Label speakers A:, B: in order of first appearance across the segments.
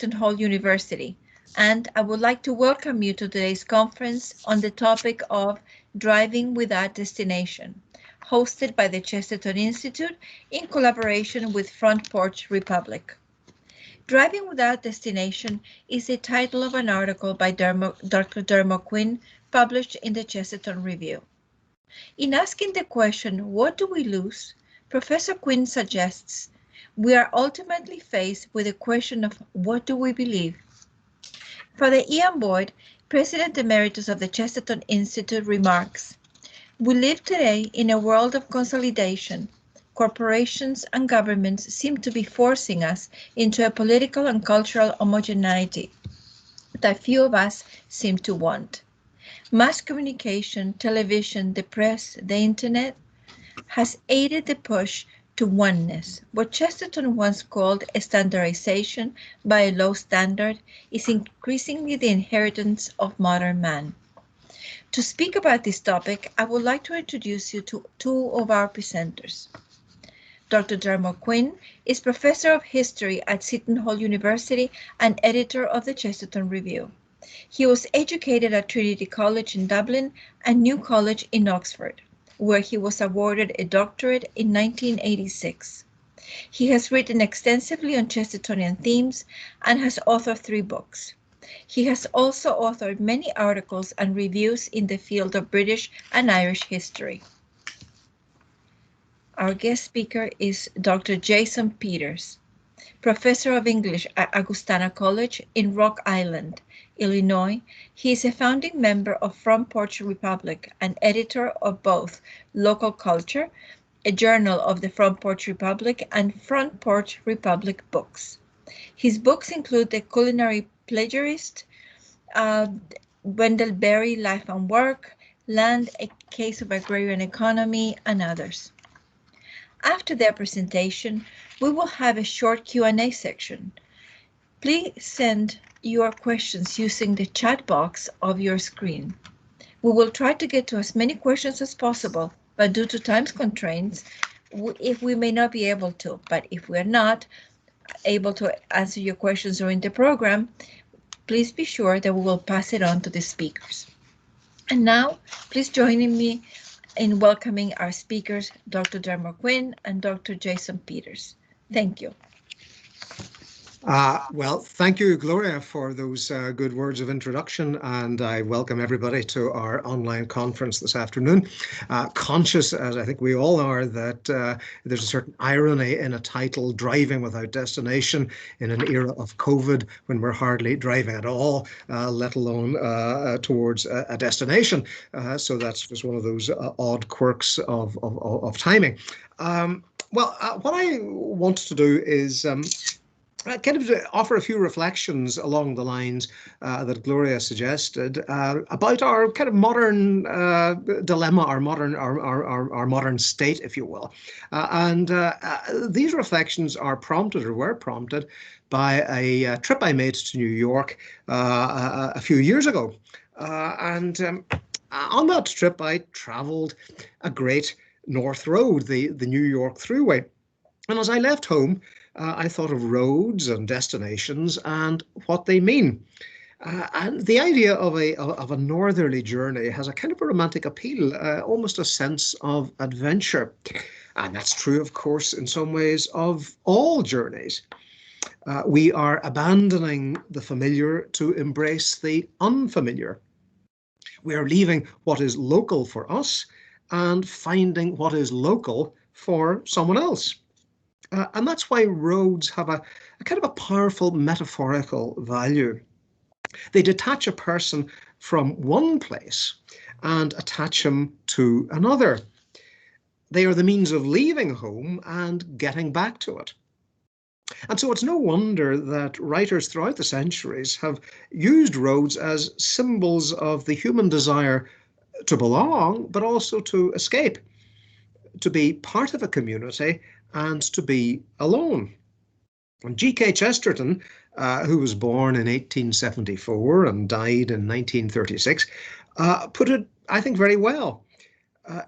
A: Chesterton Hall University, and I would like to welcome you to today's conference on the topic of Driving Without Destination, hosted by the Chesterton Institute in collaboration with Front Porch Republic. Driving Without Destination is the title of an article by Dr. Dermot Quinn, published in the Chesterton Review. In asking the question, what do we lose? Professor Quinn suggests we are ultimately faced with the question of what do we believe? Father Ian Boyd, President Emeritus of the Chesterton Institute, remarks, we live today in a world of consolidation. Corporations and governments seem to be forcing us into a political and cultural homogeneity that few of us seem to want. Mass communication, television, the press, the internet has aided the push to oneness. What Chesterton once called a standardization by a low standard is increasingly the inheritance of modern man. To speak about this topic, I would like to introduce you to two of our presenters. Dr. Dermot Quinn is Professor of History at Seton Hall University and editor of the Chesterton Review. He was educated at Trinity College in Dublin and New College in Oxford, where he was awarded a doctorate in 1986. He has written extensively on Chestertonian themes and has authored 3 books. He has also authored many articles and reviews in the field of British and Irish history. Our guest speaker is Dr. Jason Peters, Professor of English at Augustana College in Rock Island, Illinois. He is a founding member of Front Porch Republic and editor of both Local Culture, a journal of the Front Porch Republic, and Front Porch Republic books. His books include The Culinary Plagiarist, Wendell Berry, Life and Work, Land, A Case of Agrarian Economy, and others. After their presentation, we will have a short Q&A section. Please send your questions using the chat box of your screen. We will try to get to as many questions as possible, but due to time constraints, if we may not be able to, but if we are not able to answer your questions during the program, please be sure that we will pass it on to the speakers. And now, please join me in welcoming our speakers, Dr. Dermot Quinn and Dr. Jason Peters. Thank you.
B: Well, thank you, Gloria, for those good words of introduction, and I welcome everybody to our online conference this afternoon. Conscious, as I think we all are, that there's a certain irony in a title, Driving Without Destination, in an era of COVID when we're hardly driving at all, let alone towards a destination. So that's just one of those odd quirks of timing. What I want to do is kind of offer a few reflections along the lines that Gloria suggested about our kind of modern dilemma, our modern state, if you will. These reflections are prompted, or were prompted, by a trip I made to New York a few years ago. On that trip, I traveled a great North Road, the New York Thruway. And as I left home, I thought of roads and destinations and what they mean. And the idea of a northerly journey has a kind of a romantic appeal, almost a sense of adventure. And that's true, of course, in some ways of all journeys. We are abandoning the familiar to embrace the unfamiliar. We are leaving what is local for us and finding what is local for someone else. And that's why roads have a kind of a powerful metaphorical value. They detach a person from one place and attach him to another. They are the means of leaving home and getting back to it. And so it's no wonder that writers throughout the centuries have used roads as symbols of the human desire to belong, but also to escape, to be part of a community, and to be alone. And G.K. Chesterton, who was born in 1874 and died in 1936, put it, I think, very well.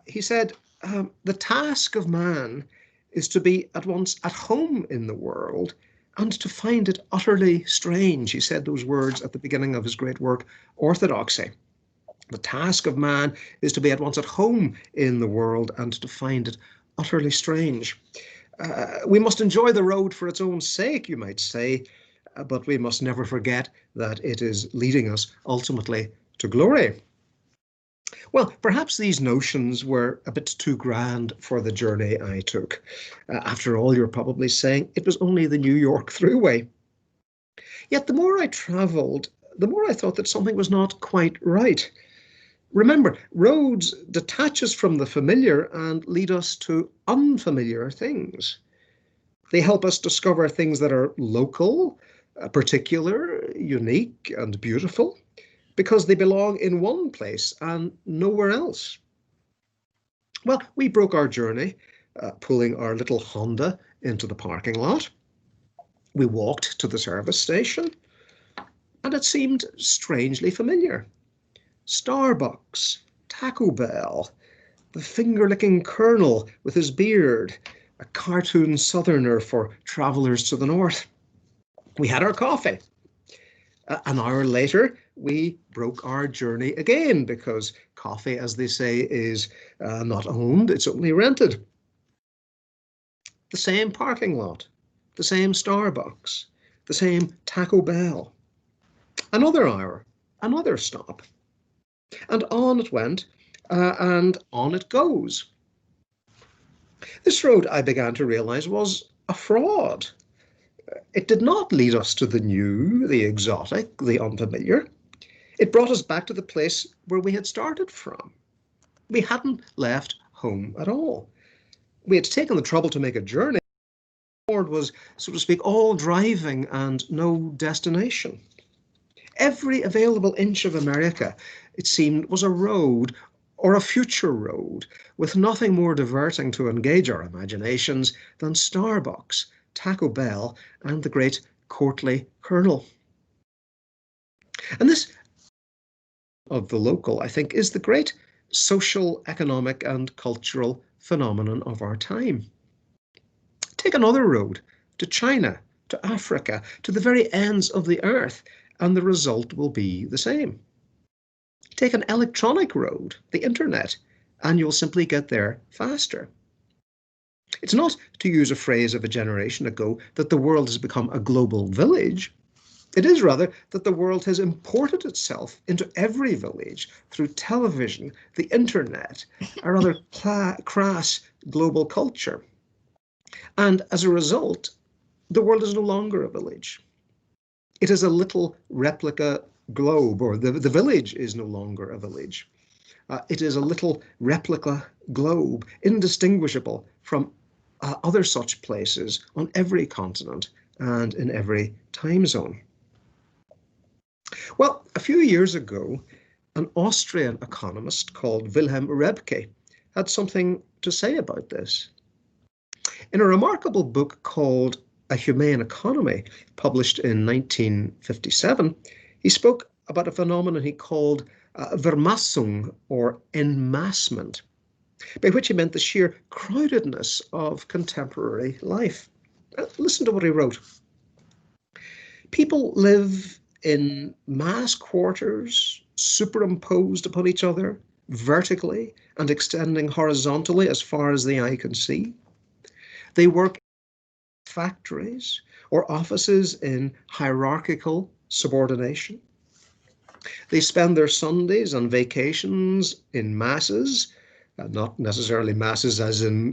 B: He said, the task of man is to be at once at home in the world and to find it utterly strange. He said those words at the beginning of his great work, Orthodoxy. The task of man is to be at once at home in the world and to find it utterly strange. We must enjoy the road for its own sake, you might say, but we must never forget that it is leading us ultimately to glory. Well, perhaps these notions were a bit too grand for the journey I took. After all, you're probably saying it was only the New York Thruway. Yet the more I travelled, the more I thought that something was not quite right. Remember, roads detach us from the familiar and lead us to unfamiliar things. They help us discover things that are local, particular, unique, and beautiful, because they belong in one place and nowhere else. Well, we broke our journey, pulling our little Honda into the parking lot. We walked to the service station, and it seemed strangely familiar. Starbucks, Taco Bell, the finger-licking Colonel with his beard, a cartoon southerner for travellers to the north. We had our coffee. An hour later, we broke our journey again because coffee, as they say, is not owned, it's only rented. The same parking lot, the same Starbucks, the same Taco Bell. Another hour, another stop. And on it went, and on it goes. This road, I began to realise, was a fraud. It did not lead us to the new, the exotic, the unfamiliar. It brought us back to the place where we had started from. We hadn't left home at all. We had taken the trouble to make a journey. The Lord was, so to speak, all driving and no destination. Every available inch of America, it seemed, was a road or a future road with nothing more diverting to engage our imaginations than Starbucks, Taco Bell, and the great courtly Colonel. And this of the local, I think, is the great social, economic, and cultural phenomenon of our time. Take another road to China, to Africa, to the very ends of the earth, and the result will be the same. Take an electronic road, the internet, and you'll simply get there faster. It's not, to use a phrase of a generation ago, that the world has become a global village. It is rather that the world has imported itself into every village through television, the internet, a rather crass global culture. And as a result, the world is no longer a village. It is a little replica globe, or the village is no longer a village. It is a little replica globe, indistinguishable from other such places on every continent and in every time zone. Well, a few years ago, an Austrian economist called Wilhelm Röpke had something to say about this. In a remarkable book called A Humane Economy, published in 1957, he spoke about a phenomenon he called Vermassung, or enmassment, by which he meant the sheer crowdedness of contemporary life. Listen to what he wrote. People live in mass quarters, superimposed upon each other, vertically and extending horizontally as far as the eye can see. They work in factories or offices in hierarchical subordination. They spend their Sundays and vacations in masses, not necessarily masses as in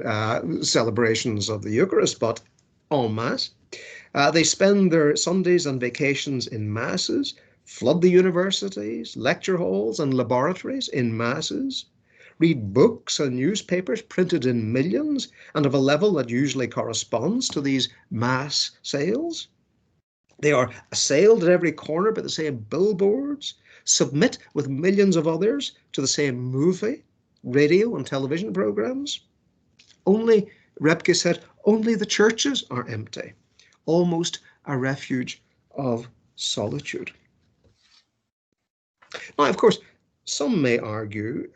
B: celebrations of the Eucharist, but en masse. They spend their Sundays and vacations in masses, flood the universities, lecture halls, and laboratories in masses, read books and newspapers printed in millions and of a level that usually corresponds to these mass sales. They are assailed at every corner by the same billboards, submit with millions of others to the same movie, radio, and television programs. Only, Röpke said, only the churches are empty, almost a refuge of solitude. Now, of course, some may argue,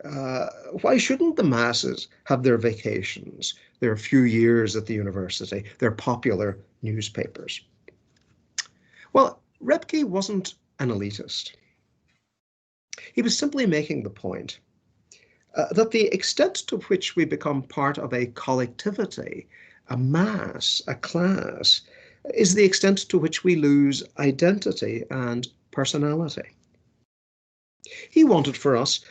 B: why shouldn't the masses have their vacations, their few years at the university, their popular newspapers? Well, Rebke wasn't an elitist. He was simply making the point that the extent to which we become part of a collectivity, a mass, a class, is the extent to which we lose identity and personality. He wanted for us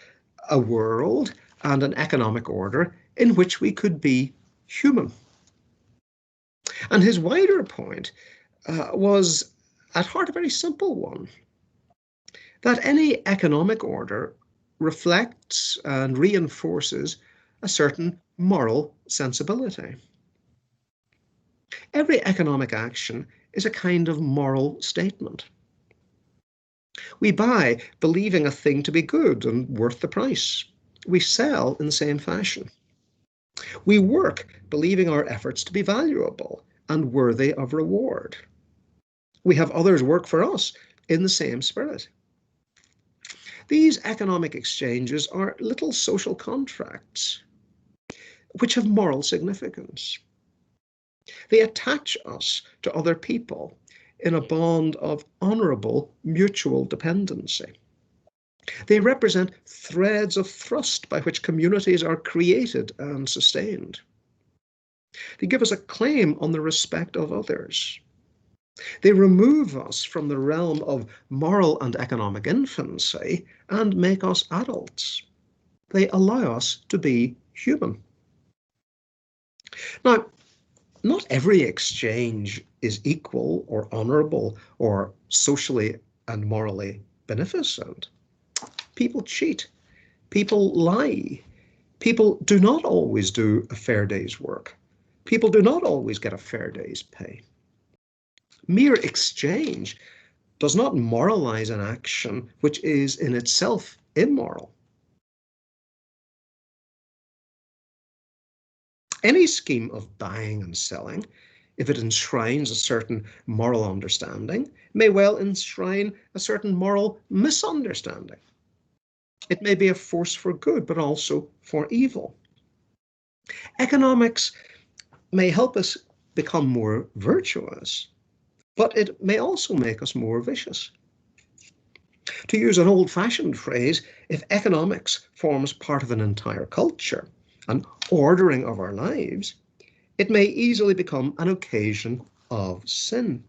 B: a world and an economic order in which we could be human. And his wider point was at heart a very simple one, that any economic order reflects and reinforces a certain moral sensibility. Every economic action is a kind of moral statement. We buy believing a thing to be good and worth the price. We sell in the same fashion. We work believing our efforts to be valuable and worthy of reward. We have others work for us in the same spirit. These economic exchanges are little social contracts which have moral significance. They attach us to other people in a bond of honourable mutual dependency. They represent threads of thrust by which communities are created and sustained. They give us a claim on the respect of others. They remove us from the realm of moral and economic infancy and make us adults. They allow us to be human. Now, not every exchange is equal or honourable or socially and morally beneficent. People cheat. People lie. People do not always do a fair day's work. People do not always get a fair day's pay. Mere exchange does not moralize an action which is in itself immoral. Any scheme of buying and selling, if it enshrines a certain moral understanding, may well enshrine a certain moral misunderstanding. It may be a force for good, but also for evil. Economics may help us become more virtuous, but it may also make us more vicious. To use an old-fashioned phrase, if economics forms part of an entire culture, an ordering of our lives, it may easily become an occasion of sin.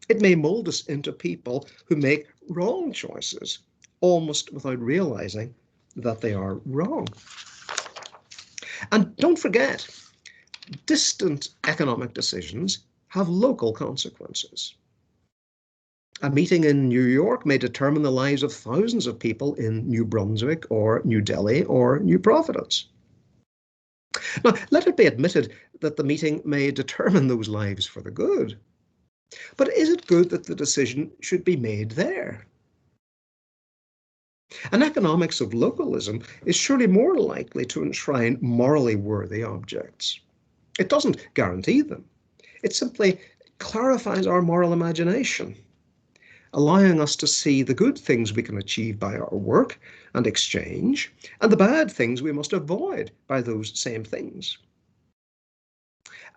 B: It may mold us into people who make wrong choices, almost without realizing that they are wrong. And don't forget, distant economic decisions have local consequences. A meeting in New York may determine the lives of thousands of people in New Brunswick or New Delhi or New Providence. Now, let it be admitted that the meeting may determine those lives for the good. But is it good that the decision should be made there? An economics of localism is surely more likely to enshrine morally worthy objects. It doesn't guarantee them. It simply clarifies our moral imagination, allowing us to see the good things we can achieve by our work and exchange, and the bad things we must avoid by those same things.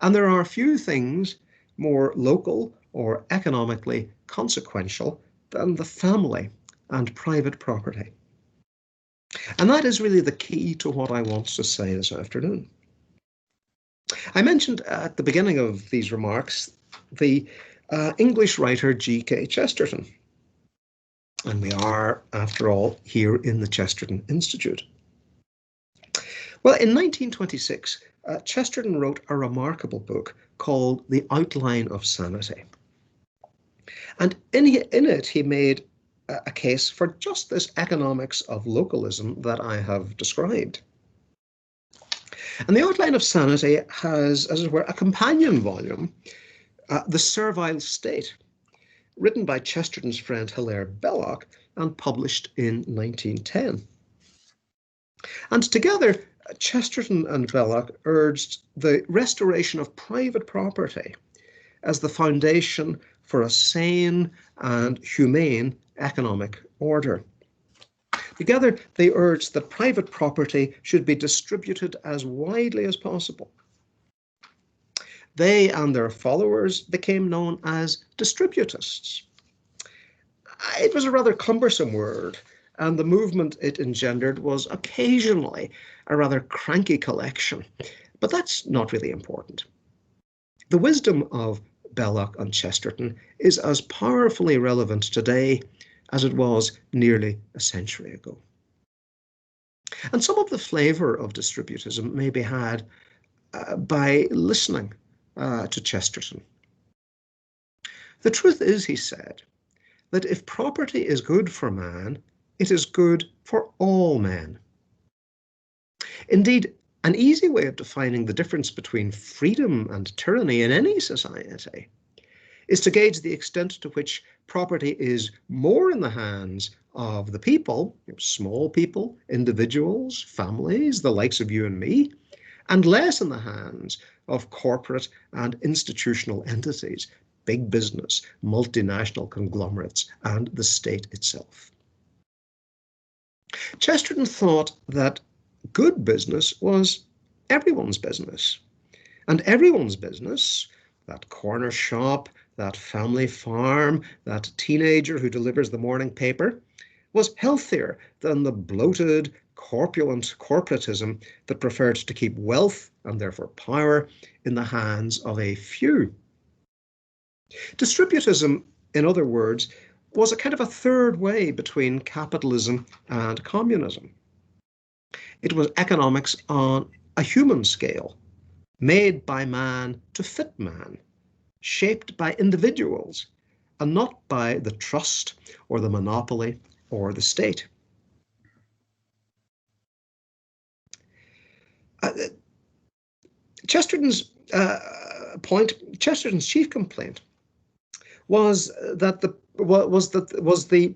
B: And there are few things more local or economically consequential than the family and private property. And that is really the key to what I want to say this afternoon. I mentioned at the beginning of these remarks the English writer G.K. Chesterton. And we are, after all, here in the Chesterton Institute. Well, in 1926, Chesterton wrote a remarkable book called The Outline of Sanity. And in it, he made a case for just this economics of localism that I have described. And The Outline of Sanity has, as it were, a companion volume, The Servile State, written by Chesterton's friend Hilaire Belloc and published in 1910. And together, Chesterton and Belloc urged the restoration of private property as the foundation for a sane and humane economic order. Together, they urged that private property should be distributed as widely as possible. They and their followers became known as distributists. It was a rather cumbersome word, and the movement it engendered was occasionally a rather cranky collection, but that's not really important. The wisdom of Belloc and Chesterton is as powerfully relevant today as it was nearly a century ago. And some of the flavour of distributism may be had by listening to Chesterton. The truth is, he said, that if property is good for man, it is good for all men. Indeed, an easy way of defining the difference between freedom and tyranny in any society is to gauge the extent to which property is more in the hands of the people, small people, individuals, families, the likes of you and me, and less in the hands of corporate and institutional entities, big business, multinational conglomerates, and the state itself. Chesterton thought that good business was everyone's business, and everyone's business, that corner shop, that family farm, that teenager who delivers the morning paper, was healthier than the bloated, corpulent corporatism that preferred to keep wealth, and therefore power, in the hands of a few. Distributism, in other words, was a kind of a third way between capitalism and communism. It was economics on a human scale, made by man to fit man, shaped by individuals, and not by the trust or the monopoly or the state. Chesterton's chief complaint was that the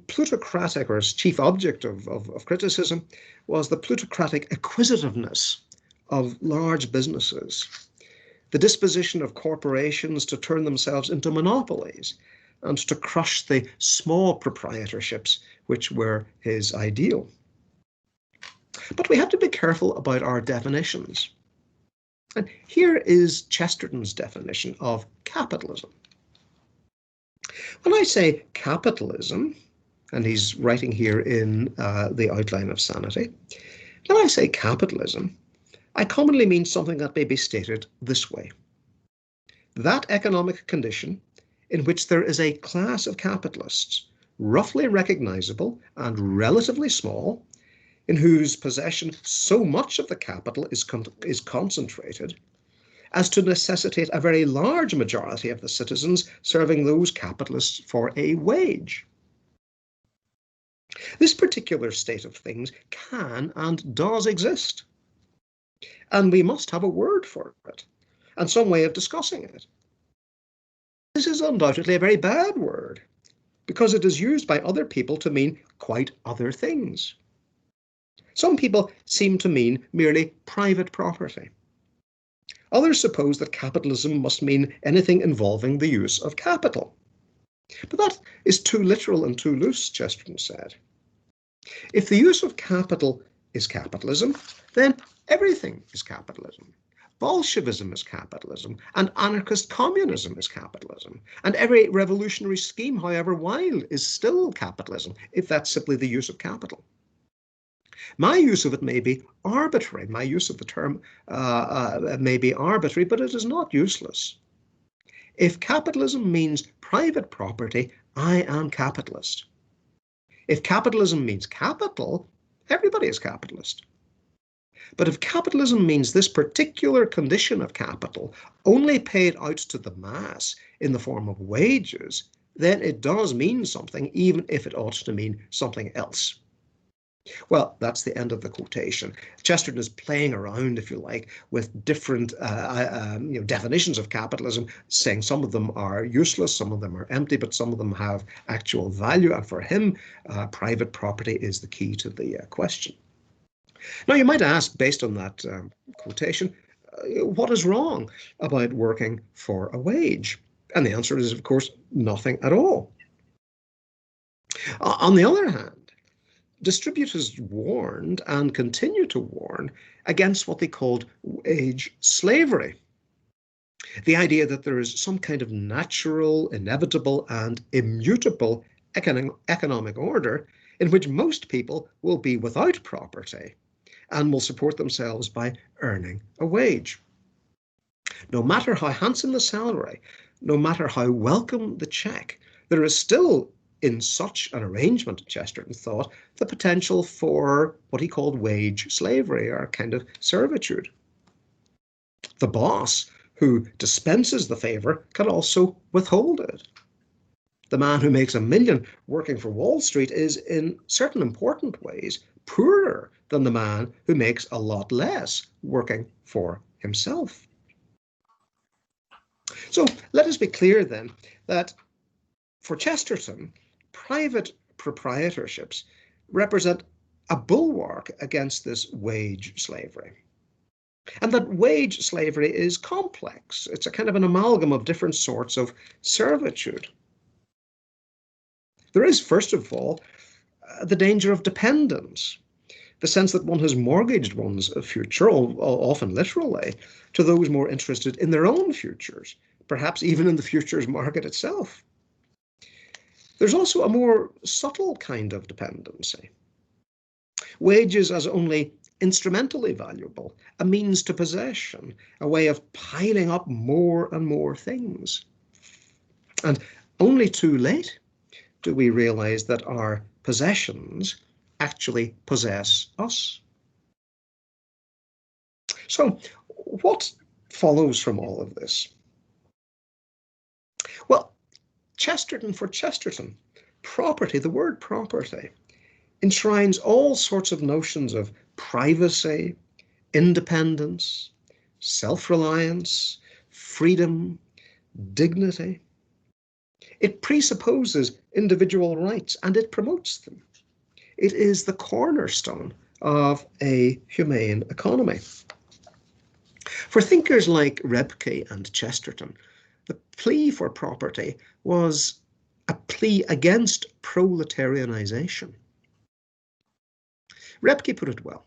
B: plutocratic, or his chief object of criticism, was the plutocratic acquisitiveness of large businesses, the disposition of corporations to turn themselves into monopolies and to crush the small proprietorships which were his ideal. But we have to be careful about our definitions. And here is Chesterton's definition of capitalism. When I say capitalism, and he's writing here in the Outline of Sanity, when I say capitalism, I commonly mean something that may be stated this way: that economic condition in which there is a class of capitalists, roughly recognizable and relatively small, in whose possession so much of the capital is concentrated as to necessitate a very large majority of the citizens serving those capitalists for a wage. This particular state of things can and does exist, and we must have a word for it and some way of discussing it. This is undoubtedly a very bad word, because it is used by other people to mean quite other things. Some people seem to mean merely private property. Others suppose that capitalism must mean anything involving the use of capital. But that is too literal and too loose, Chesterton said. If the use of capital is capitalism, then everything is capitalism. Bolshevism is capitalism, and anarchist communism is capitalism, and every revolutionary scheme, however wild, is still capitalism, if that's simply the use of capital. My use of it may be arbitrary. My use of the term may be arbitrary, but it is not useless. If capitalism means private property, I am capitalist. If capitalism means capital, everybody is capitalist. But if capitalism means this particular condition of capital only paid out to the mass in the form of wages, then it does mean something, even if it ought to mean something else. Well, that's the end of the quotation. Chesterton is playing around, if you like, with different definitions of capitalism, saying some of them are useless, some of them are empty, but some of them have actual value. And for him, private property is the key to the question. Now, you might ask, based on that quotation, what is wrong about working for a wage? And the answer is, of course, nothing at all. On the other hand, distributors warned and continue to warn against what they called wage slavery. The idea that there is some kind of natural, inevitable, and immutable economic order in which most people will be without property and will support themselves by earning a wage. No matter how handsome the salary, no matter how welcome the cheque, there is still, in such an arrangement, Chesterton thought, the potential for what he called wage slavery, or a kind of servitude. The boss who dispenses the favour can also withhold it. The man who makes $1 million working for Wall Street is, in certain important ways, poorer than the man who makes a lot less working for himself. So let us be clear then that for Chesterton, private proprietorships represent a bulwark against this wage slavery. And that wage slavery is complex. It's a kind of an amalgam of different sorts of servitude. There is, first of all, the danger of dependence, the sense that one has mortgaged one's future, often literally, to those more interested in their own futures, perhaps even in the futures market itself. There's also a more subtle kind of dependency. Wages as only instrumentally valuable, a means to possession, a way of piling up more and more things. And only too late do we realize that our possessions actually possess us. So, what follows from all of this? Well, for Chesterton, property, the word property, enshrines all sorts of notions of privacy, independence, self-reliance, freedom, dignity. It presupposes individual rights and it promotes them. It is the cornerstone of a humane economy. For thinkers like Rebke and Chesterton, the plea for property was a plea against proletarianization. Rebke put it well.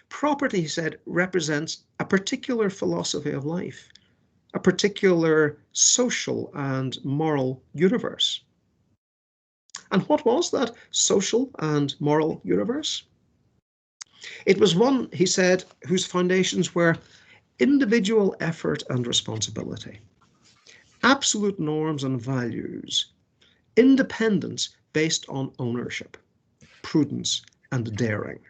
B: Property, he said, represents a particular philosophy of life, a particular social and moral universe. And what was that social and moral universe? It was one, he said, whose foundations were individual effort and responsibility, absolute norms and values, independence based on ownership, prudence and daring,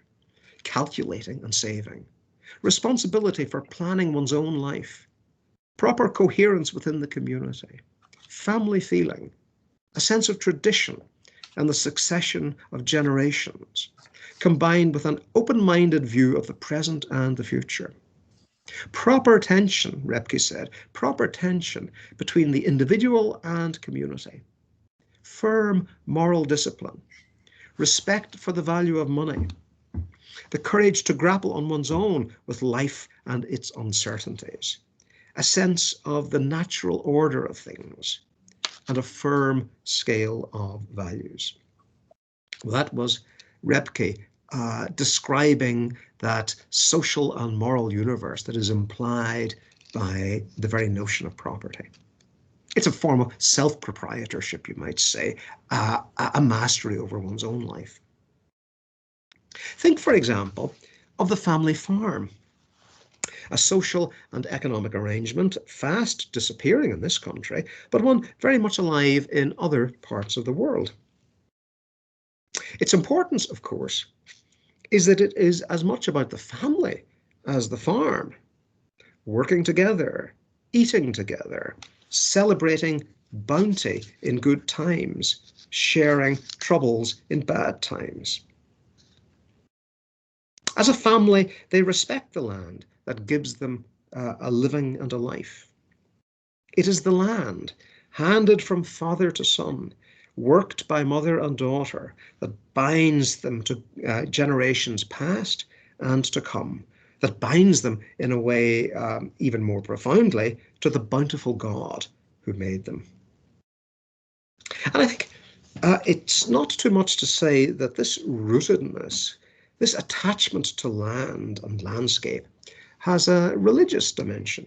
B: calculating and saving, responsibility for planning one's own life, proper coherence within the community, family feeling, a sense of tradition and the succession of generations, combined with an open-minded view of the present and the future. Proper tension, Rebke said, proper tension between the individual and community, firm moral discipline, respect for the value of money, the courage to grapple on one's own with life and its uncertainties, a sense of the natural order of things, and a firm scale of values. Well, that was Rebke describing that social and moral universe that is implied by the very notion of property. It's a form of self-proprietorship, you might say, a mastery over one's own life. Think, for example, of the family farm, a social and economic arrangement fast disappearing in this country, but one very much alive in other parts of the world. Its importance, of course, is that it is as much about the family as the farm, working together, eating together, celebrating bounty in good times, sharing troubles in bad times. As a family, they respect the land that gives them a living and a life. It is the land, handed from father to son, worked by mother and daughter, that binds them to generations past and to come, that binds them in a way even more profoundly to the bountiful God who made them. And I think it's not too much to say that this rootedness, this attachment to land and landscape, has a religious dimension.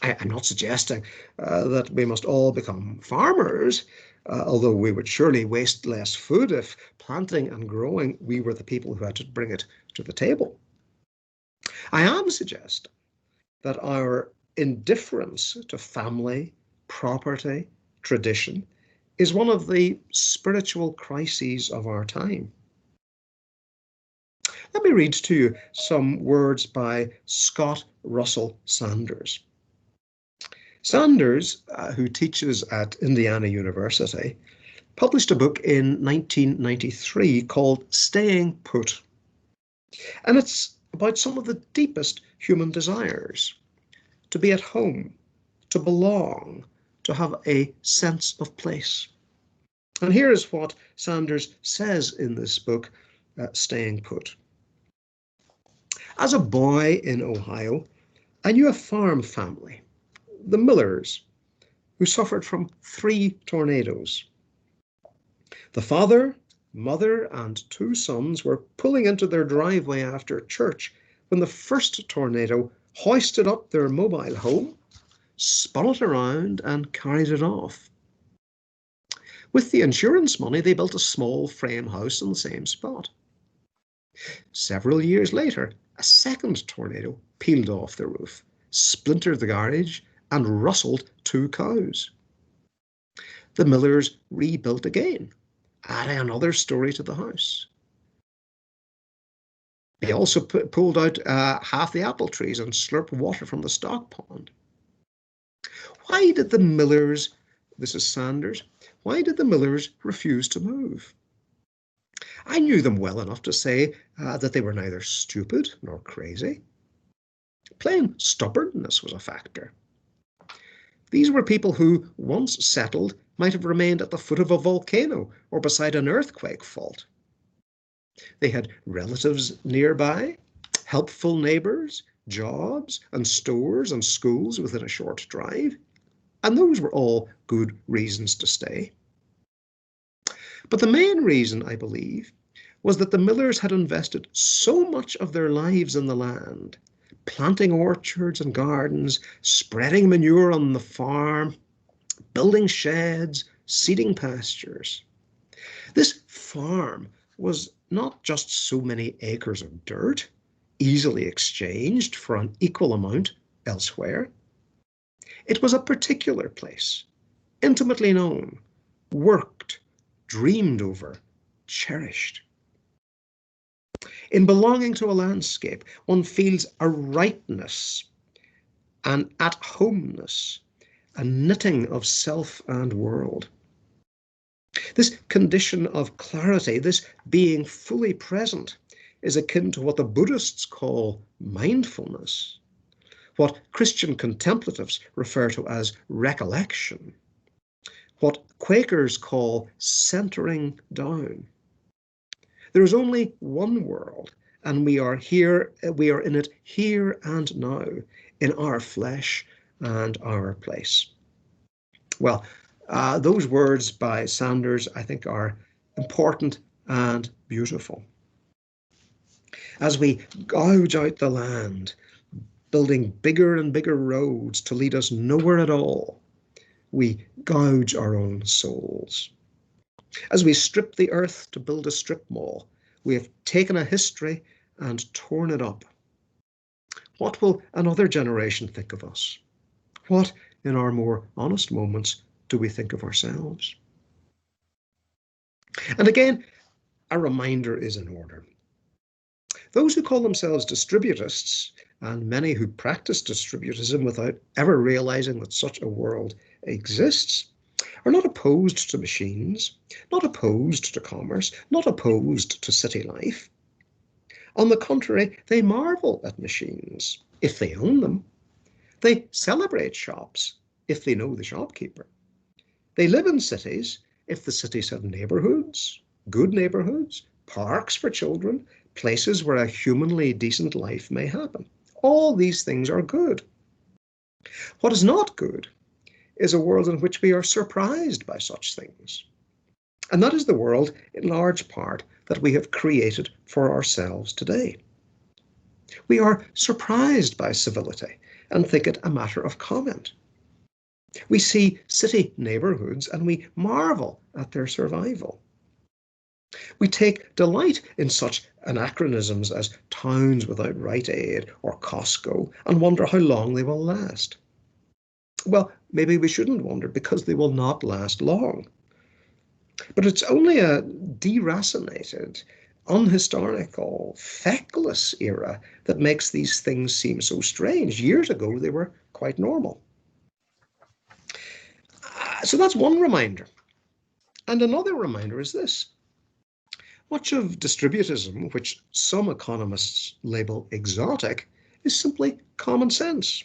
B: I'm not suggesting that we must all become farmers, although we would surely waste less food if planting and growing, we were the people who had to bring it to the table. I am suggesting that our indifference to family, property, tradition is one of the spiritual crises of our time. Let me read to you some words by Scott Russell Sanders. Sanders, who teaches at Indiana University, published a book in 1993 called Staying Put. And it's about some of the deepest human desires: to be at home, to belong, to have a sense of place. And here is what Sanders says in this book, Staying Put. As a boy in Ohio, I knew a farm family, the Millers, who suffered from 3 tornadoes. The father, mother, and 2 sons were pulling into their driveway after church when the first tornado hoisted up their mobile home, spun it around, and carried it off. With the insurance money, they built a small frame house in the same spot. Several years later, a second tornado peeled off the roof, splintered the garage, and rustled 2 cows. The Millers rebuilt again, adding another story to the house. They also pulled out half the apple trees and slurped water from the stock pond. Why did the Millers, this is Sanders, why did the Millers refuse to move? I knew them well enough to say that they were neither stupid nor crazy. Plain stubbornness was a factor. These were people who, once settled, might have remained at the foot of a volcano or beside an earthquake fault. They had relatives nearby, helpful neighbours, jobs and stores and schools within a short drive, and those were all good reasons to stay. But the main reason, I believe, was that the Millers had invested so much of their lives in the land, planting orchards and gardens, spreading manure on the farm, building sheds, seeding pastures. This farm was not just so many acres of dirt, easily exchanged for an equal amount elsewhere. It was a particular place, intimately known, worked, dreamed over, cherished. In belonging to a landscape, one feels a rightness, an at-homeness, a knitting of self and world. This condition of clarity, this being fully present, is akin to what the Buddhists call mindfulness, what Christian contemplatives refer to as recollection, what Quakers call centering down. There is only one world, and we are in it here and now, in our flesh and our place. Well, those words by Sanders, I think, are important and beautiful. As we gouge out the land, building bigger and bigger roads to lead us nowhere at all, we gouge our own souls. As we strip the earth to build a strip mall, we have taken a history and torn it up. What will another generation think of us? What, in our more honest moments, do we think of ourselves? And again, a reminder is in order. Those who call themselves distributists, and many who practice distributism without ever realizing that such a world exists, are not opposed to machines, not opposed to commerce, not opposed to city life. On the contrary, they marvel at machines, if they own them. They celebrate shops, if they know the shopkeeper. They live in cities, if the cities have neighbourhoods, good neighbourhoods, parks for children, places where a humanly decent life may happen. All these things are good. What is not good is a world in which we are surprised by such things. And that is the world, in large part, that we have created for ourselves today. We are surprised by civility and think it a matter of comment. We see city neighbourhoods and we marvel at their survival. We take delight in such anachronisms as towns without Rite Aid or Costco and wonder how long they will last. Well, maybe we shouldn't wonder, because they will not last long. But it's only a deracinated, unhistorical, feckless era that makes these things seem so strange. Years ago, they were quite normal. So that's one reminder. And another reminder is this. Much of distributism, which some economists label exotic, is simply common sense.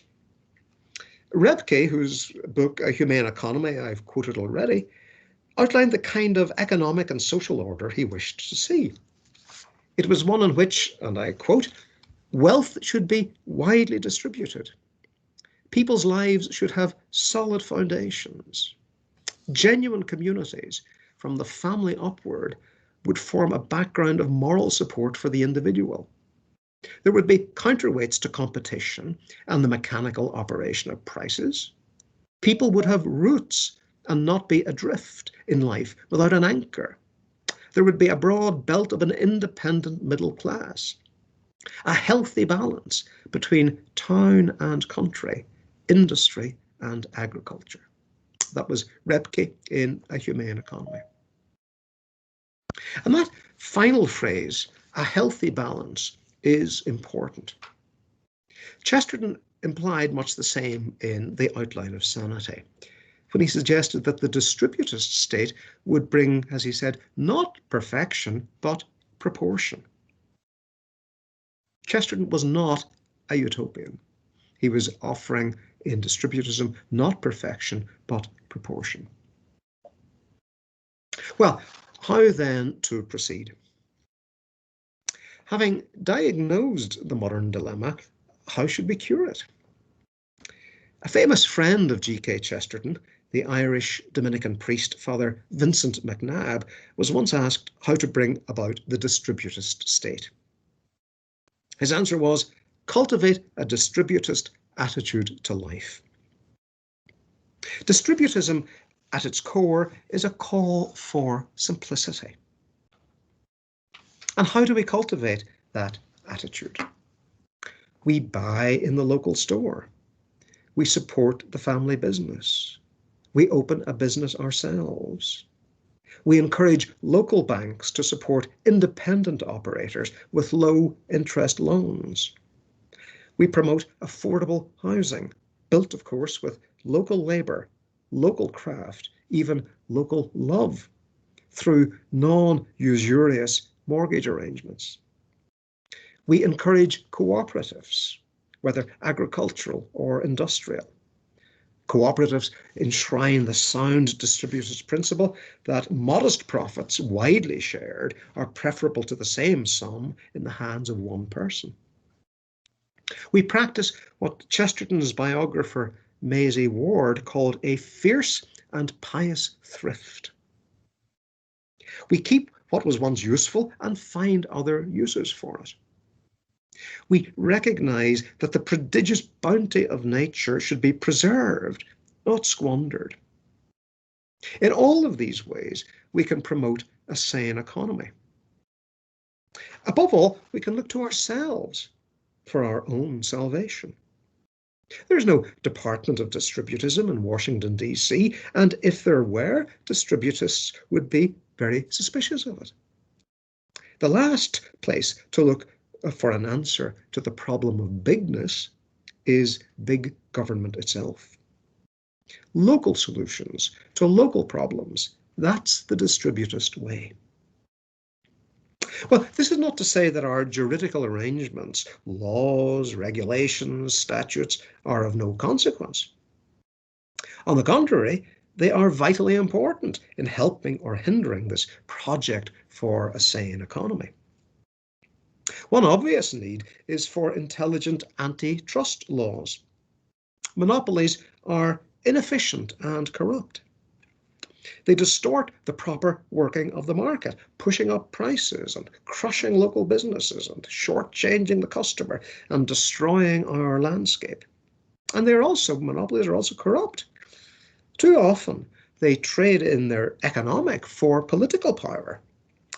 B: Rebke, whose book A Humane Economy I've quoted already, outlined the kind of economic and social order he wished to see. It was one in which, and I quote, wealth should be widely distributed. People's lives should have solid foundations. Genuine communities, from the family upward, would form a background of moral support for the individual. There would be counterweights to competition and the mechanical operation of prices. People would have roots and not be adrift in life without an anchor. There would be a broad belt of an independent middle class, a healthy balance between town and country, industry and agriculture. That was Rebke in A Humane Economy. And that final phrase, a healthy balance, is important. Chesterton implied much the same in The Outline of Sanity, when he suggested that the distributist state would bring, as he said, not perfection, but proportion. Chesterton was not a utopian. He was offering in distributism not perfection, but proportion. Well, how then to proceed? Having diagnosed the modern dilemma, how should we cure it? A famous friend of G.K. Chesterton, the Irish Dominican priest Father Vincent MacNab, was once asked how to bring about the distributist state. His answer was, cultivate a distributist attitude to life. Distributism, at its core, is a call for simplicity. And how do we cultivate that attitude? We buy in the local store. We support the family business. We open a business ourselves. We encourage local banks to support independent operators with low interest loans. We promote affordable housing, built, of course, with local labour, local craft, even local love, through non-usurious mortgage arrangements. We encourage cooperatives, whether agricultural or industrial. Cooperatives enshrine the sound distributist principle that modest profits, widely shared, are preferable to the same sum in the hands of one person. We practice what Chesterton's biographer Maisie Ward called a fierce and pious thrift. We keep what was once useful and find other uses for it. We recognise that the prodigious bounty of nature should be preserved, not squandered. In all of these ways, we can promote a sane economy. Above all, we can look to ourselves for our own salvation. There's no Department of Distributism in Washington, D.C., and if there were, distributists would be very suspicious of it. The last place to look for an answer to the problem of bigness is big government itself. Local solutions to local problems, that's the distributist way. Well, this is not to say that our juridical arrangements, laws, regulations, statutes, are of no consequence. On the contrary, they are vitally important in helping or hindering this project for a sane economy. One obvious need is for intelligent antitrust laws. Monopolies are inefficient and corrupt. They distort the proper working of the market, pushing up prices and crushing local businesses and shortchanging the customer and destroying our landscape. And monopolies are also corrupt. Too often, they trade in their economic for political power.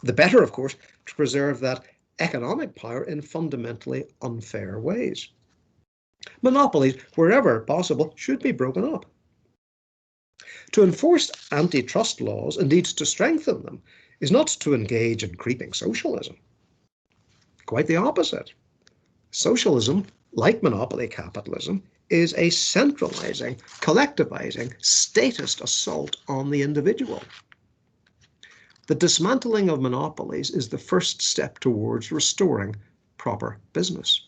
B: The better, of course, to preserve that economic power in fundamentally unfair ways. Monopolies, wherever possible, should be broken up. To enforce antitrust laws, indeed to strengthen them, is not to engage in creeping socialism. Quite the opposite. Socialism, like monopoly capitalism, is a centralizing, collectivizing, statist assault on the individual. The dismantling of monopolies is the first step towards restoring proper business.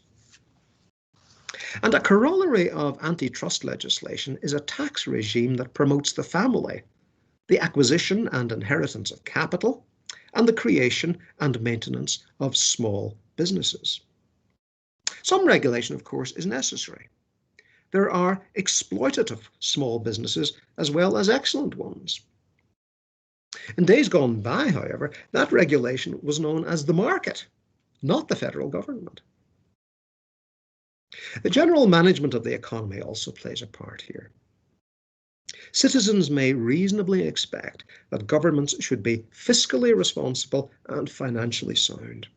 B: And a corollary of antitrust legislation is a tax regime that promotes the family, the acquisition and inheritance of capital, and the creation and maintenance of small businesses. Some regulation, of course, is necessary. There are exploitative small businesses as well as excellent ones. In days gone by, however, that regulation was known as the market, not the federal government. The general management of the economy also plays a part here. Citizens may reasonably expect that governments should be fiscally responsible and financially sound,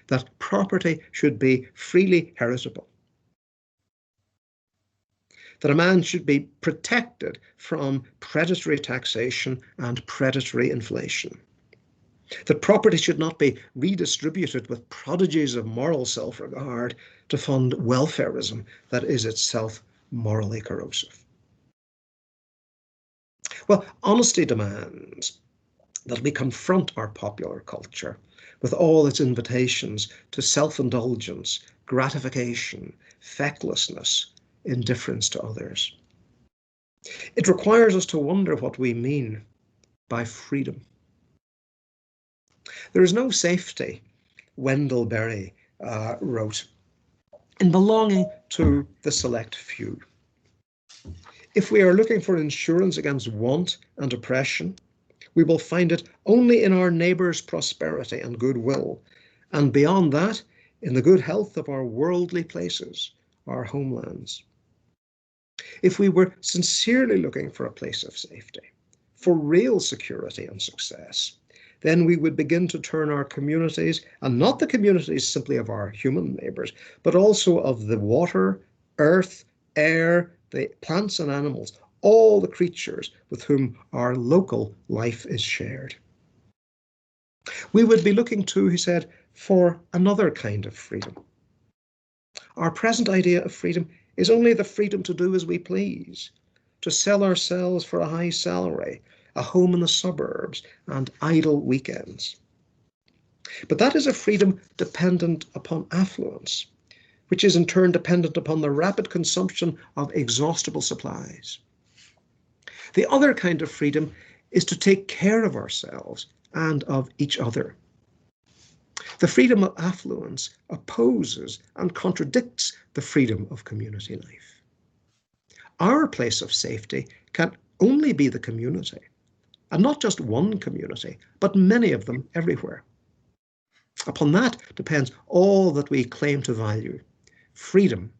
B: that property should be freely heritable, that a man should be protected from predatory taxation and predatory inflation, that property should not be redistributed with prodigies of moral self-regard to fund welfarism that is itself morally corrosive. Well, honesty demands that we confront our popular culture with all its invitations to self-indulgence, gratification, fecklessness, indifference to others. It requires us to wonder what we mean by freedom. There is no safety, Wendell Berry wrote, in belonging to the select few. If we are looking for insurance against want and oppression, we will find it only in our neighbour's prosperity and goodwill, and beyond that, in the good health of our worldly places, our homelands. If we were sincerely looking for a place of safety, for real security and success, then we would begin to turn our communities, and not the communities simply of our human neighbours, but also of the water, earth, air, the plants and animals, all the creatures with whom our local life is shared. We would be looking too, he said, for another kind of freedom. Our present idea of freedom is only the freedom to do as we please, to sell ourselves for a high salary, a home in the suburbs, and idle weekends. But that is a freedom dependent upon affluence, which is in turn dependent upon the rapid consumption of exhaustible supplies. The other kind of freedom is to take care of ourselves and of each other. The freedom of affluence opposes and contradicts the freedom of community life. Our place of safety can only be the community, and not just one community, but many of them everywhere. Upon that depends all that we claim to value: freedom,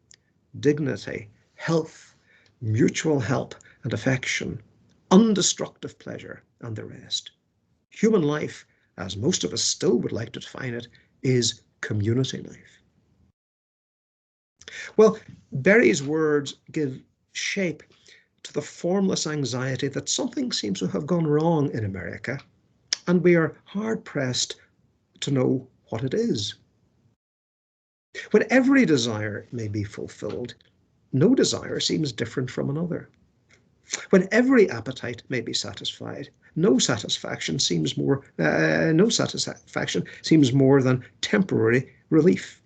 B: dignity, health, mutual help and affection, undestructive pleasure, and the rest. Human life, as most of us still would like to define it, is community life. Well, Berry's words give shape to the formless anxiety that something seems to have gone wrong in America, and we are hard-pressed to know what it is. When every desire may be fulfilled, no desire seems different from another. When every appetite may be satisfied, no satisfaction seems more than temporary relief.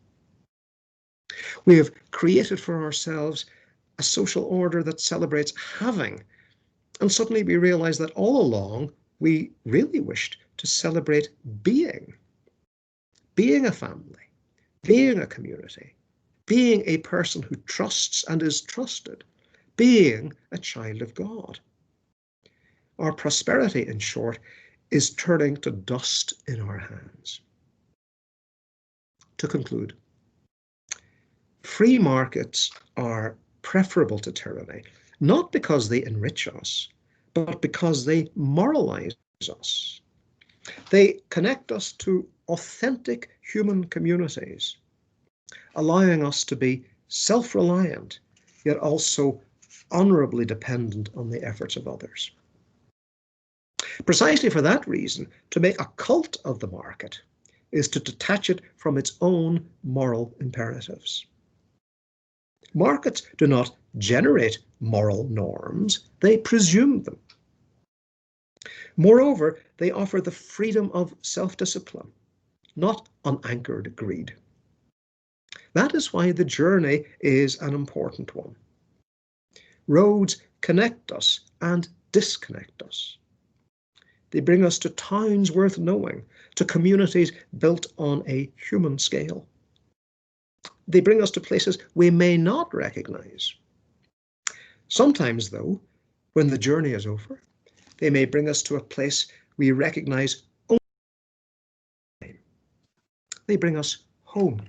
B: We have created for ourselves a social order that celebrates having, and suddenly we realize that all along we really wished to celebrate being a family, being a community, being a person who trusts and is trusted, being a child of God. Our prosperity, in short, is turning to dust in our hands. To conclude, free markets are preferable to tyranny, not because they enrich us, but because they moralize us. They connect us to authentic human communities, allowing us to be self-reliant, yet also honorably dependent on the efforts of others. Precisely for that reason, to make a cult of the market is to detach it from its own moral imperatives. Markets do not generate moral norms, they presume them. Moreover, they offer the freedom of self-discipline, not unanchored greed. That is why the journey is an important one. Roads connect us and disconnect us. They bring us to towns worth knowing, to communities built on a human scale. They bring us to places we may not recognize. Sometimes, though, when the journey is over, they may bring us to a place we recognize only. They bring us home.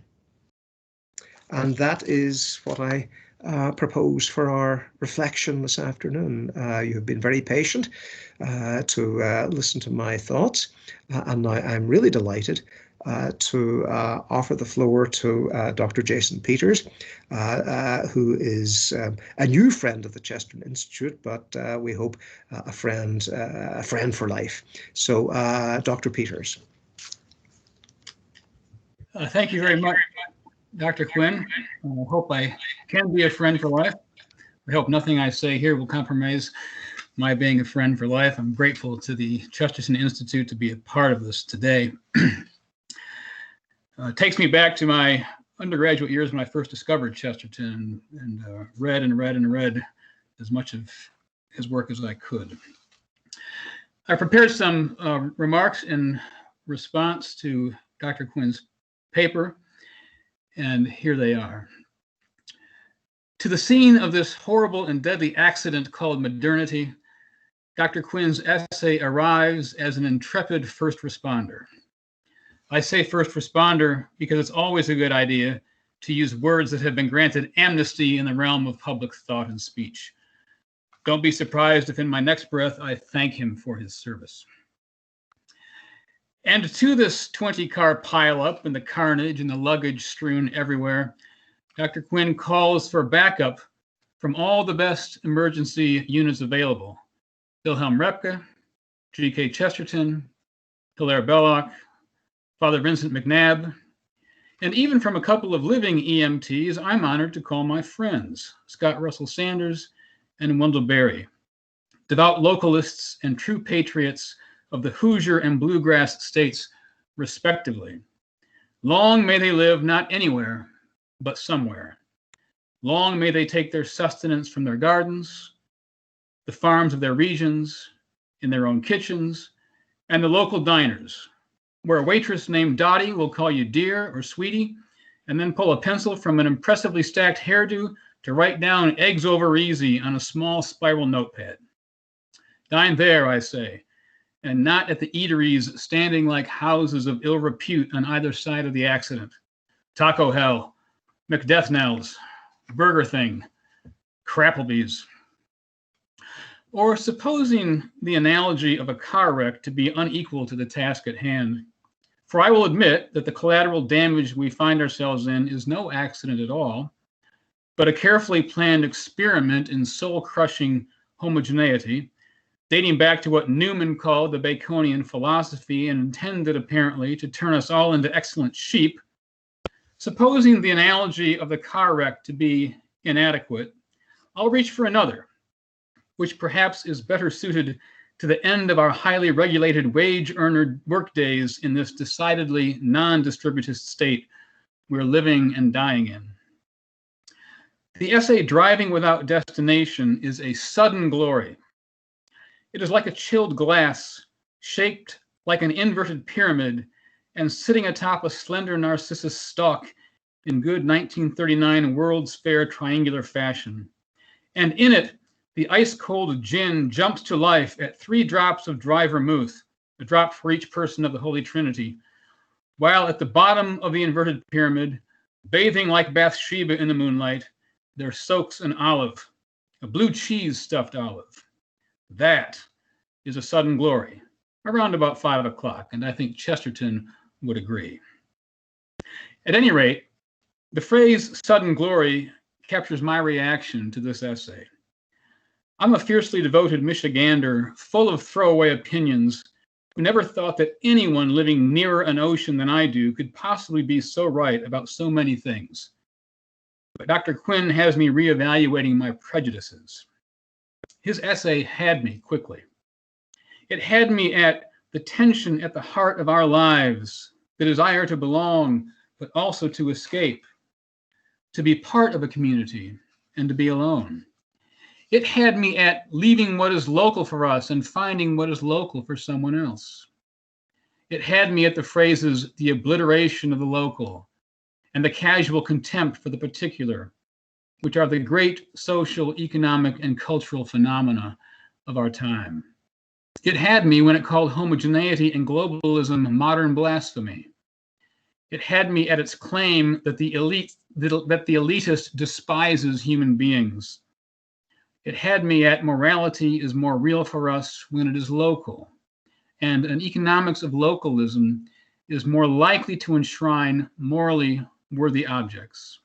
B: And that is what I propose for our reflection this afternoon. You have been very patient to listen to my thoughts, and now I'm really delighted to offer the floor to Dr. Jason Peters, who is a new friend of the Chesterton Institute, but we hope a friend for life. So, Dr. Peters.
C: Thank you very much, Dr. Quinn. I hope I can be a friend for life. I hope nothing I say here will compromise my being a friend for life. I'm grateful to the Chesterton Institute to be a part of this today. It takes me back to my undergraduate years when I first discovered Chesterton and read and read and read as much of his work as I could. I prepared some remarks in response to Dr. Quinn's paper, and here they are. To the scene of this horrible and deadly accident called modernity, Dr. Quinn's essay arrives as an intrepid first responder. I say first responder because it's always a good idea to use words that have been granted amnesty in the realm of public thought and speech. Don't be surprised if in my next breath I thank him for his service. And to this 20-car pileup and the carnage and the luggage strewn everywhere, Dr. Quinn calls for backup from all the best emergency units available. Wilhelm Röpke, G.K. Chesterton, Hilaire Belloc, Father Vincent McNabb, and even from a couple of living EMTs I'm honored to call my friends, Scott Russell Sanders and Wendell Berry, devout localists and true patriots of the Hoosier and Bluegrass states, respectively. Long may they live not anywhere, but somewhere. Long may they take their sustenance from their gardens, the farms of their regions, in their own kitchens, and the local diners, where a waitress named Dottie will call you dear or sweetie, and then pull a pencil from an impressively stacked hairdo to write down eggs over easy on a small spiral notepad. Dine there, I say, and not at the eateries standing like houses of ill repute on either side of the accident. Taco Hell, McDeathnell's, Burger Thing, Crapplebee's. Or supposing the analogy of a car wreck to be unequal to the task at hand, for I will admit that the collateral damage we find ourselves in is no accident at all, but a carefully planned experiment in soul-crushing homogeneity, dating back to what Newman called the Baconian philosophy and intended apparently to turn us all into excellent sheep. Supposing the analogy of the car wreck to be inadequate, I'll reach for another, which perhaps is better suited to the end of our highly regulated wage-earner workdays in this decidedly non-distributist state we're living and dying in. The essay Driving Without Destination is a sudden glory. It is like a chilled glass, shaped like an inverted pyramid and sitting atop a slender narcissus stalk in good 1939 World's Fair triangular fashion. And in it, the ice-cold gin jumps to life at 3 drops of dry vermouth, a drop for each person of the Holy Trinity, while at the bottom of the inverted pyramid, bathing like Bathsheba in the moonlight, There soaks an olive, a blue cheese stuffed olive. That is a sudden glory, around about 5 o'clock, and I think Chesterton would agree. At any rate, the phrase sudden glory captures my reaction to this essay. I'm a fiercely devoted Michigander, full of throwaway opinions, who never thought that anyone living nearer an ocean than I do could possibly be so right about so many things. But Dr. Quinn has me reevaluating my prejudices. His essay had me quickly. It had me at the tension at the heart of our lives, the desire to belong, but also to escape, to be part of a community, and to be alone. It had me at leaving what is local for us and finding what is local for someone else. It had me at the phrases, the obliteration of the local, and the casual contempt for the particular, which are the great social, economic, and cultural phenomena of our time. It had me when it called homogeneity and globalism modern blasphemy. It had me at its claim that the elitist despises human beings. It had me at morality is more real for us when it is local, and an economics of localism is more likely to enshrine morally worthy objects.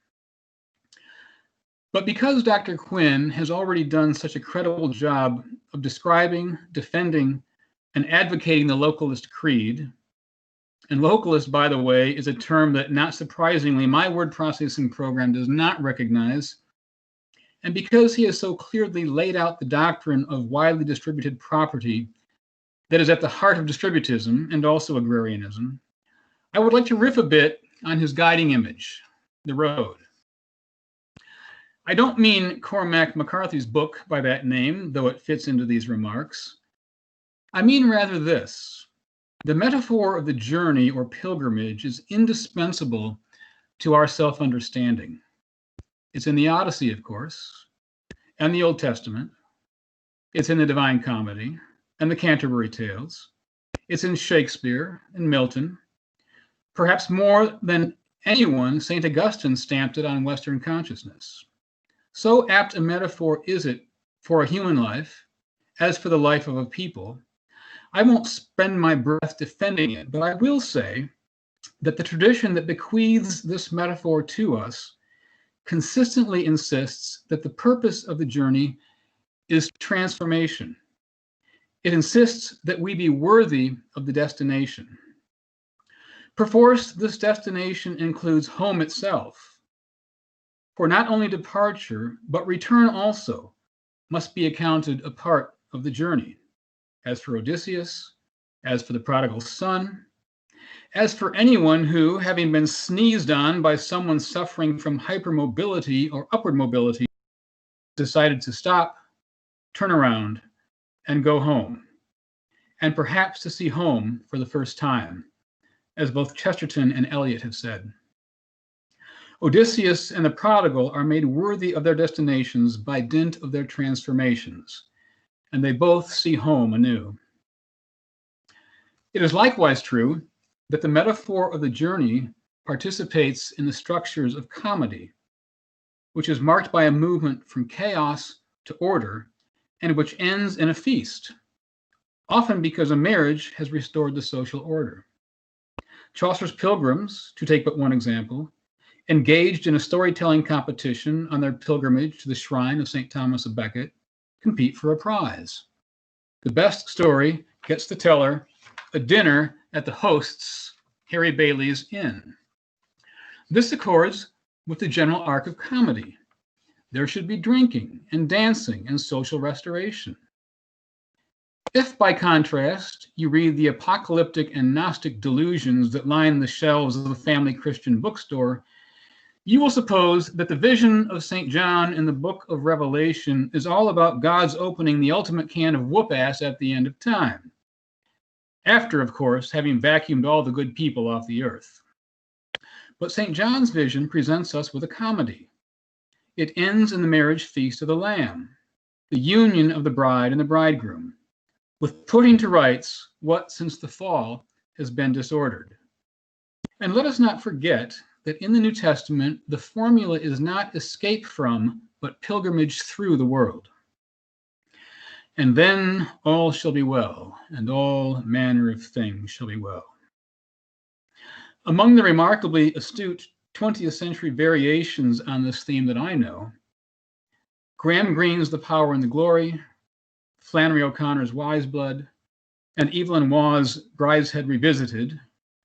C: But because Dr. Quinn has already done such a credible job of describing, defending, and advocating the localist creed, and localist, by the way, is a term that, not surprisingly, my word processing program does not recognize, and because he has so clearly laid out the doctrine of widely distributed property that is at the heart of distributism and also agrarianism, I would like to riff a bit on his guiding image, the road. I don't mean Cormac McCarthy's book by that name, though it fits into these remarks. I mean rather this. The metaphor of the journey or pilgrimage is indispensable to our self-understanding. It's in the Odyssey, of course, and the Old Testament. It's in the Divine Comedy and the Canterbury Tales. It's in Shakespeare and Milton. Perhaps more than anyone, St. Augustine stamped it on Western consciousness. So apt a metaphor is it for a human life, as for the life of a people. I won't spend my breath defending it, but I will say that the tradition that bequeaths this metaphor to us consistently insists that the purpose of the journey is transformation. It insists that we be worthy of the destination. Perforce, this destination includes home itself. For not only departure, but return also must be accounted a part of the journey, as for Odysseus, as for the prodigal son, as for anyone who, having been sneezed on by someone suffering from hypermobility or upward mobility, decided to stop, turn around, and go home, and perhaps to see home for the first time, as both Chesterton and Eliot have said. Odysseus and the prodigal are made worthy of their destinations by dint of their transformations, and they both see home anew. It is likewise true that the metaphor of the journey participates in the structures of comedy, which is marked by a movement from chaos to order, and which ends in a feast, often because a marriage has restored the social order. Chaucer's pilgrims, to take but one example, engaged in a storytelling competition on their pilgrimage to the shrine of St. Thomas of Becket, compete for a prize. The best story gets the teller a dinner at the host's, Harry Bailey's Inn. This accords with the general arc of comedy. There should be drinking and dancing and social restoration. If, by contrast, you read the apocalyptic and Gnostic delusions that line the shelves of the family Christian bookstore, you will suppose that the vision of St. John in the book of Revelation is all about God's opening the ultimate can of whoop-ass at the end of time. After, of course, having vacuumed all the good people off the earth. But St. John's vision presents us with a comedy. It ends in the marriage feast of the Lamb, the union of the bride and the bridegroom, with putting to rights what, since the fall, has been disordered. And let us not forget that in the New Testament, the formula is not escape from, but pilgrimage through the world. And then all shall be well, and all manner of things shall be well. Among the remarkably astute 20th century variations on this theme that I know, Graham Greene's The Power and the Glory, Flannery O'Connor's Wise Blood, and Evelyn Waugh's Brideshead Revisited,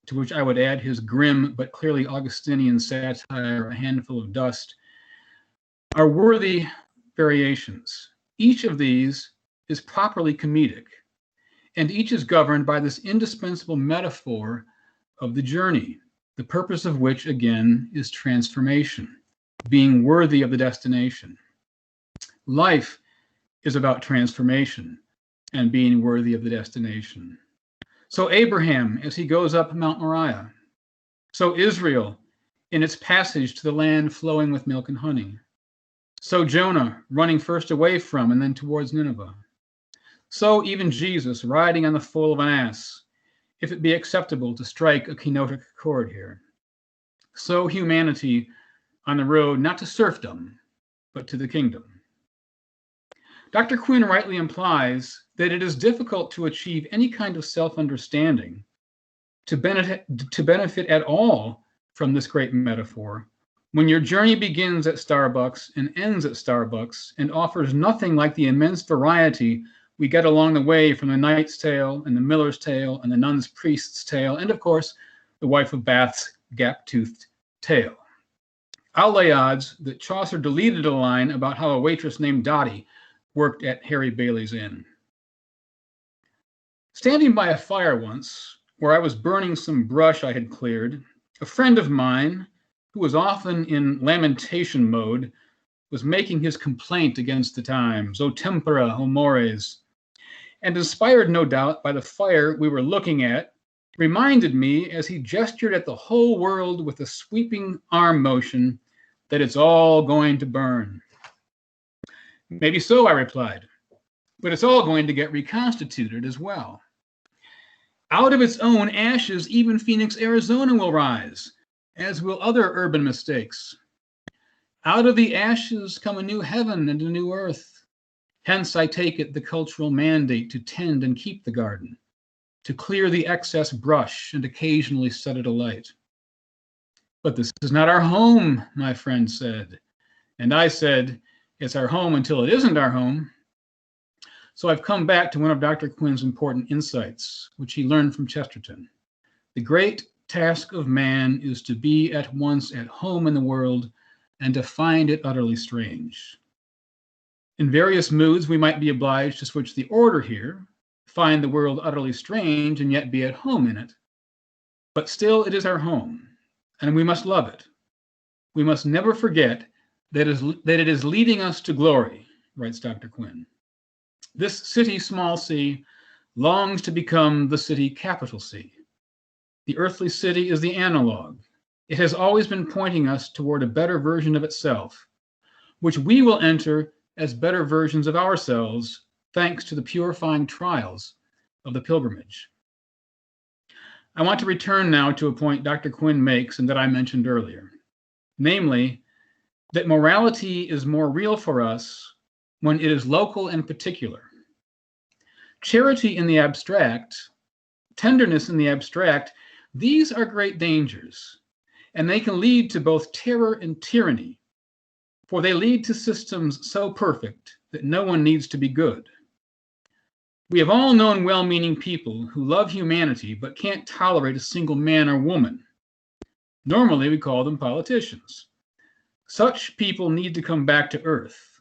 C: to which I would add his grim but clearly Augustinian satire, A Handful of Dust, are worthy variations. Each of these is properly comedic, and each is governed by this indispensable metaphor of the journey, the purpose of which, again, is transformation, being worthy of the destination. Life is about transformation and being worthy of the destination. So Abraham, as he goes up Mount Moriah. So Israel, in its passage to the land flowing with milk and honey. So Jonah, running first away from and then towards Nineveh. So even Jesus, riding on the foal of an ass, if it be acceptable to strike a kenotic chord here. So humanity on the road not to serfdom, but to the kingdom. Dr. Quinn rightly implies that it is difficult to achieve any kind of self-understanding, to benefit at all from this great metaphor, when your journey begins at Starbucks and ends at Starbucks and offers nothing like the immense variety we get along the way from the Knight's Tale and the Miller's Tale and the Nun's Priest's Tale, and of course, the Wife of Bath's gap-toothed tale. I'll lay odds that Chaucer deleted a line about how a waitress named Dottie worked at Harry Bailey's Inn. Standing by a fire once, where I was burning some brush I had cleared, a friend of mine, who was often in lamentation mode, was making his complaint against the times, o tempora, o mores, and inspired no doubt by the fire we were looking at, reminded me as he gestured at the whole world with a sweeping arm motion that it's all going to burn. Maybe so, I replied, but it's all going to get reconstituted as well. Out of its own ashes, even Phoenix, Arizona will rise, as will other urban mistakes. Out of the ashes come a new heaven and a new earth. Hence, I take it the cultural mandate to tend and keep the garden, to clear the excess brush and occasionally set it alight. But this is not our home, my friend said. And I said, it's our home until it isn't our home. So I've come back to one of Dr. Quinn's important insights, which he learned from Chesterton. The great task of man is to be at once at home in the world and to find it utterly strange. In various moods, we might be obliged to switch the order here, find the world utterly strange and yet be at home in it. But still, it is our home, and we must love it. We must never forget that it is leading us to glory, writes Dr. Quinn. This city, small c, longs to become the city, capital C. The earthly city is the analog. It has always been pointing us toward a better version of itself, which we will enter as better versions of ourselves, thanks to the purifying trials of the pilgrimage. I want to return now to a point Dr. Quinn makes and that I mentioned earlier, namely, that morality is more real for us when it is local and particular. Charity in the abstract, tenderness in the abstract, these are great dangers, and they can lead to both terror and tyranny, for they lead to systems so perfect that no one needs to be good. We have all known well-meaning people who love humanity but can't tolerate a single man or woman. Normally, we call them politicians. Such people need to come back to earth,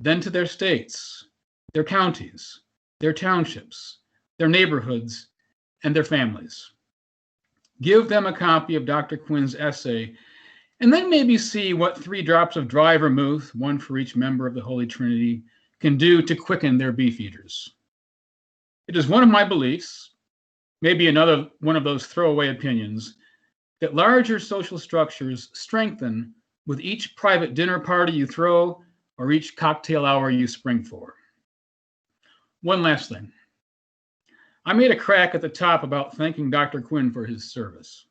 C: then to their states, their counties, their townships, their neighborhoods, and their families. Give them a copy of Dr. Quinn's essay, and then maybe see what 3 drops of dry vermouth, one for each member of the Holy Trinity, can do to quicken their beef eaters. It is one of my beliefs, maybe another one of those throwaway opinions, that larger social structures strengthen with each private dinner party you throw or each cocktail hour you spring for. One last thing. I made a crack at the top about thanking Dr. Quinn for his service.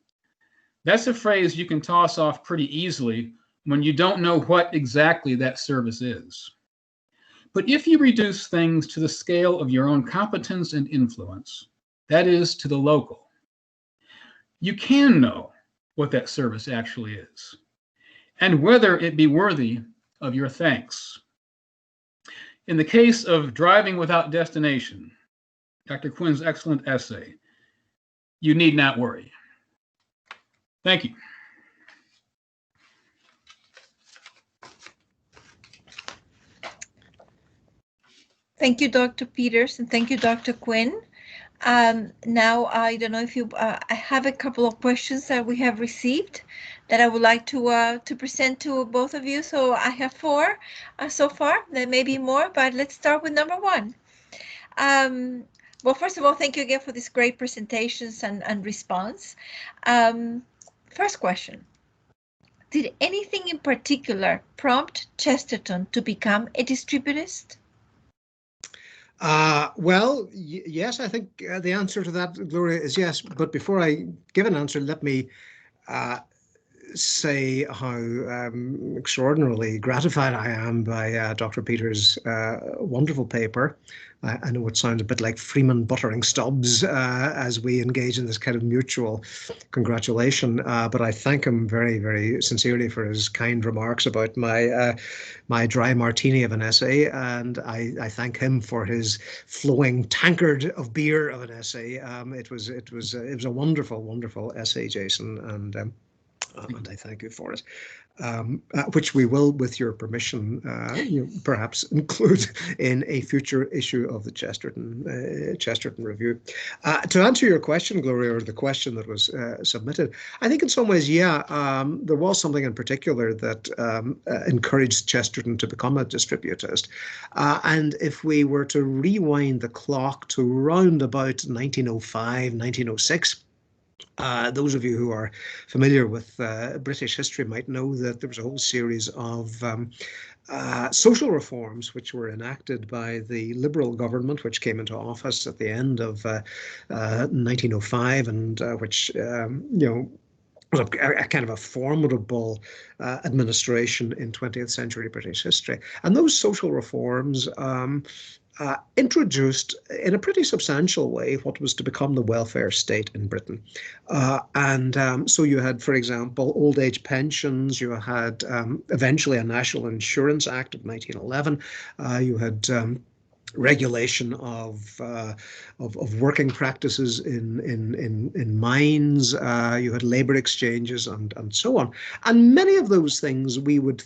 C: That's a phrase you can toss off pretty easily when you don't know what exactly that service is. But if you reduce things to the scale of your own competence and influence, that is, to the local, you can know what that service actually is and whether it be worthy of your thanks. In the case of Driving Without Destination, Dr. Quinn's excellent essay, you need not worry. Thank you.
A: Thank you, Dr. Peters, and thank you, Dr. Quinn. Now, I don't know if you, I have a couple of questions that we have received that I would like to present to both of you. So I have four so far. There may be more, but let's start with number one. Well, first of all, thank you again for these great presentations and response. First question. Did anything in particular prompt Chesterton to become a distributist?
B: Well, yes, I think the answer to that, Gloria, is yes. But before I give an answer, let me say how extraordinarily gratified I am by Dr. Peters' wonderful paper. I know it sounds a bit like Freeman buttering Stubbs as we engage in this kind of mutual congratulation, but I thank him very, very sincerely for his kind remarks about my dry martini of an essay, and I thank him for his flowing tankard of beer of an essay. It was a wonderful, wonderful essay, Jason, and I thank you for it, which we will, with your permission, perhaps include in a future issue of the Chesterton Review. To answer your question, Gloria, or the question that was submitted, I think in some ways, yeah, there was something in particular that encouraged Chesterton to become a distributist. And if we were to rewind the clock to round about 1905, 1906, those of you who are familiar with British history might know that there was a whole series of social reforms which were enacted by the Liberal government, which came into office at the end of 1905, and which was a kind of a formidable administration in 20th century British history. And those social reforms introduced in a pretty substantial way what was to become the welfare state in Britain. So you had, for example, old age pensions, you had eventually a National Insurance Act of 1911, you had regulation of working practices in mines, you had labor exchanges and so on. And many of those things we would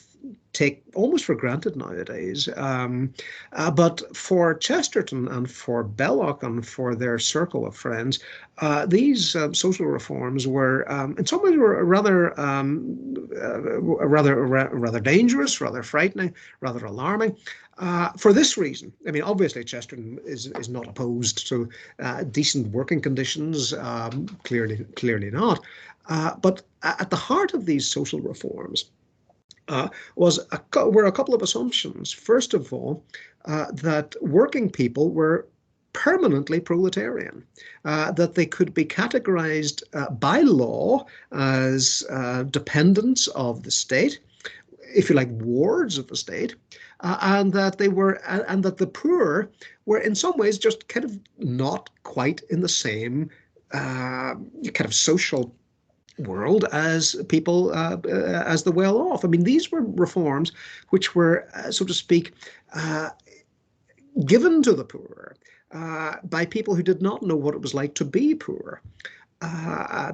B: take almost for granted nowadays. But for Chesterton and for Belloc and for their circle of friends, these social reforms were, in some ways, were rather dangerous, rather frightening, rather alarming. For this reason, I mean, obviously Chesterton is not opposed to decent working conditions, clearly not. But at the heart of these social reforms were a couple of assumptions. First of all, that working people were permanently proletarian, that they could be categorized by law as dependents of the state, if you like, wards of the state, and that the poor were in some ways just kind of not quite in the same kind of social world as people, as the well-off. I mean, these were reforms which were, so to speak, given to the poor by people who did not know what it was like to be poor.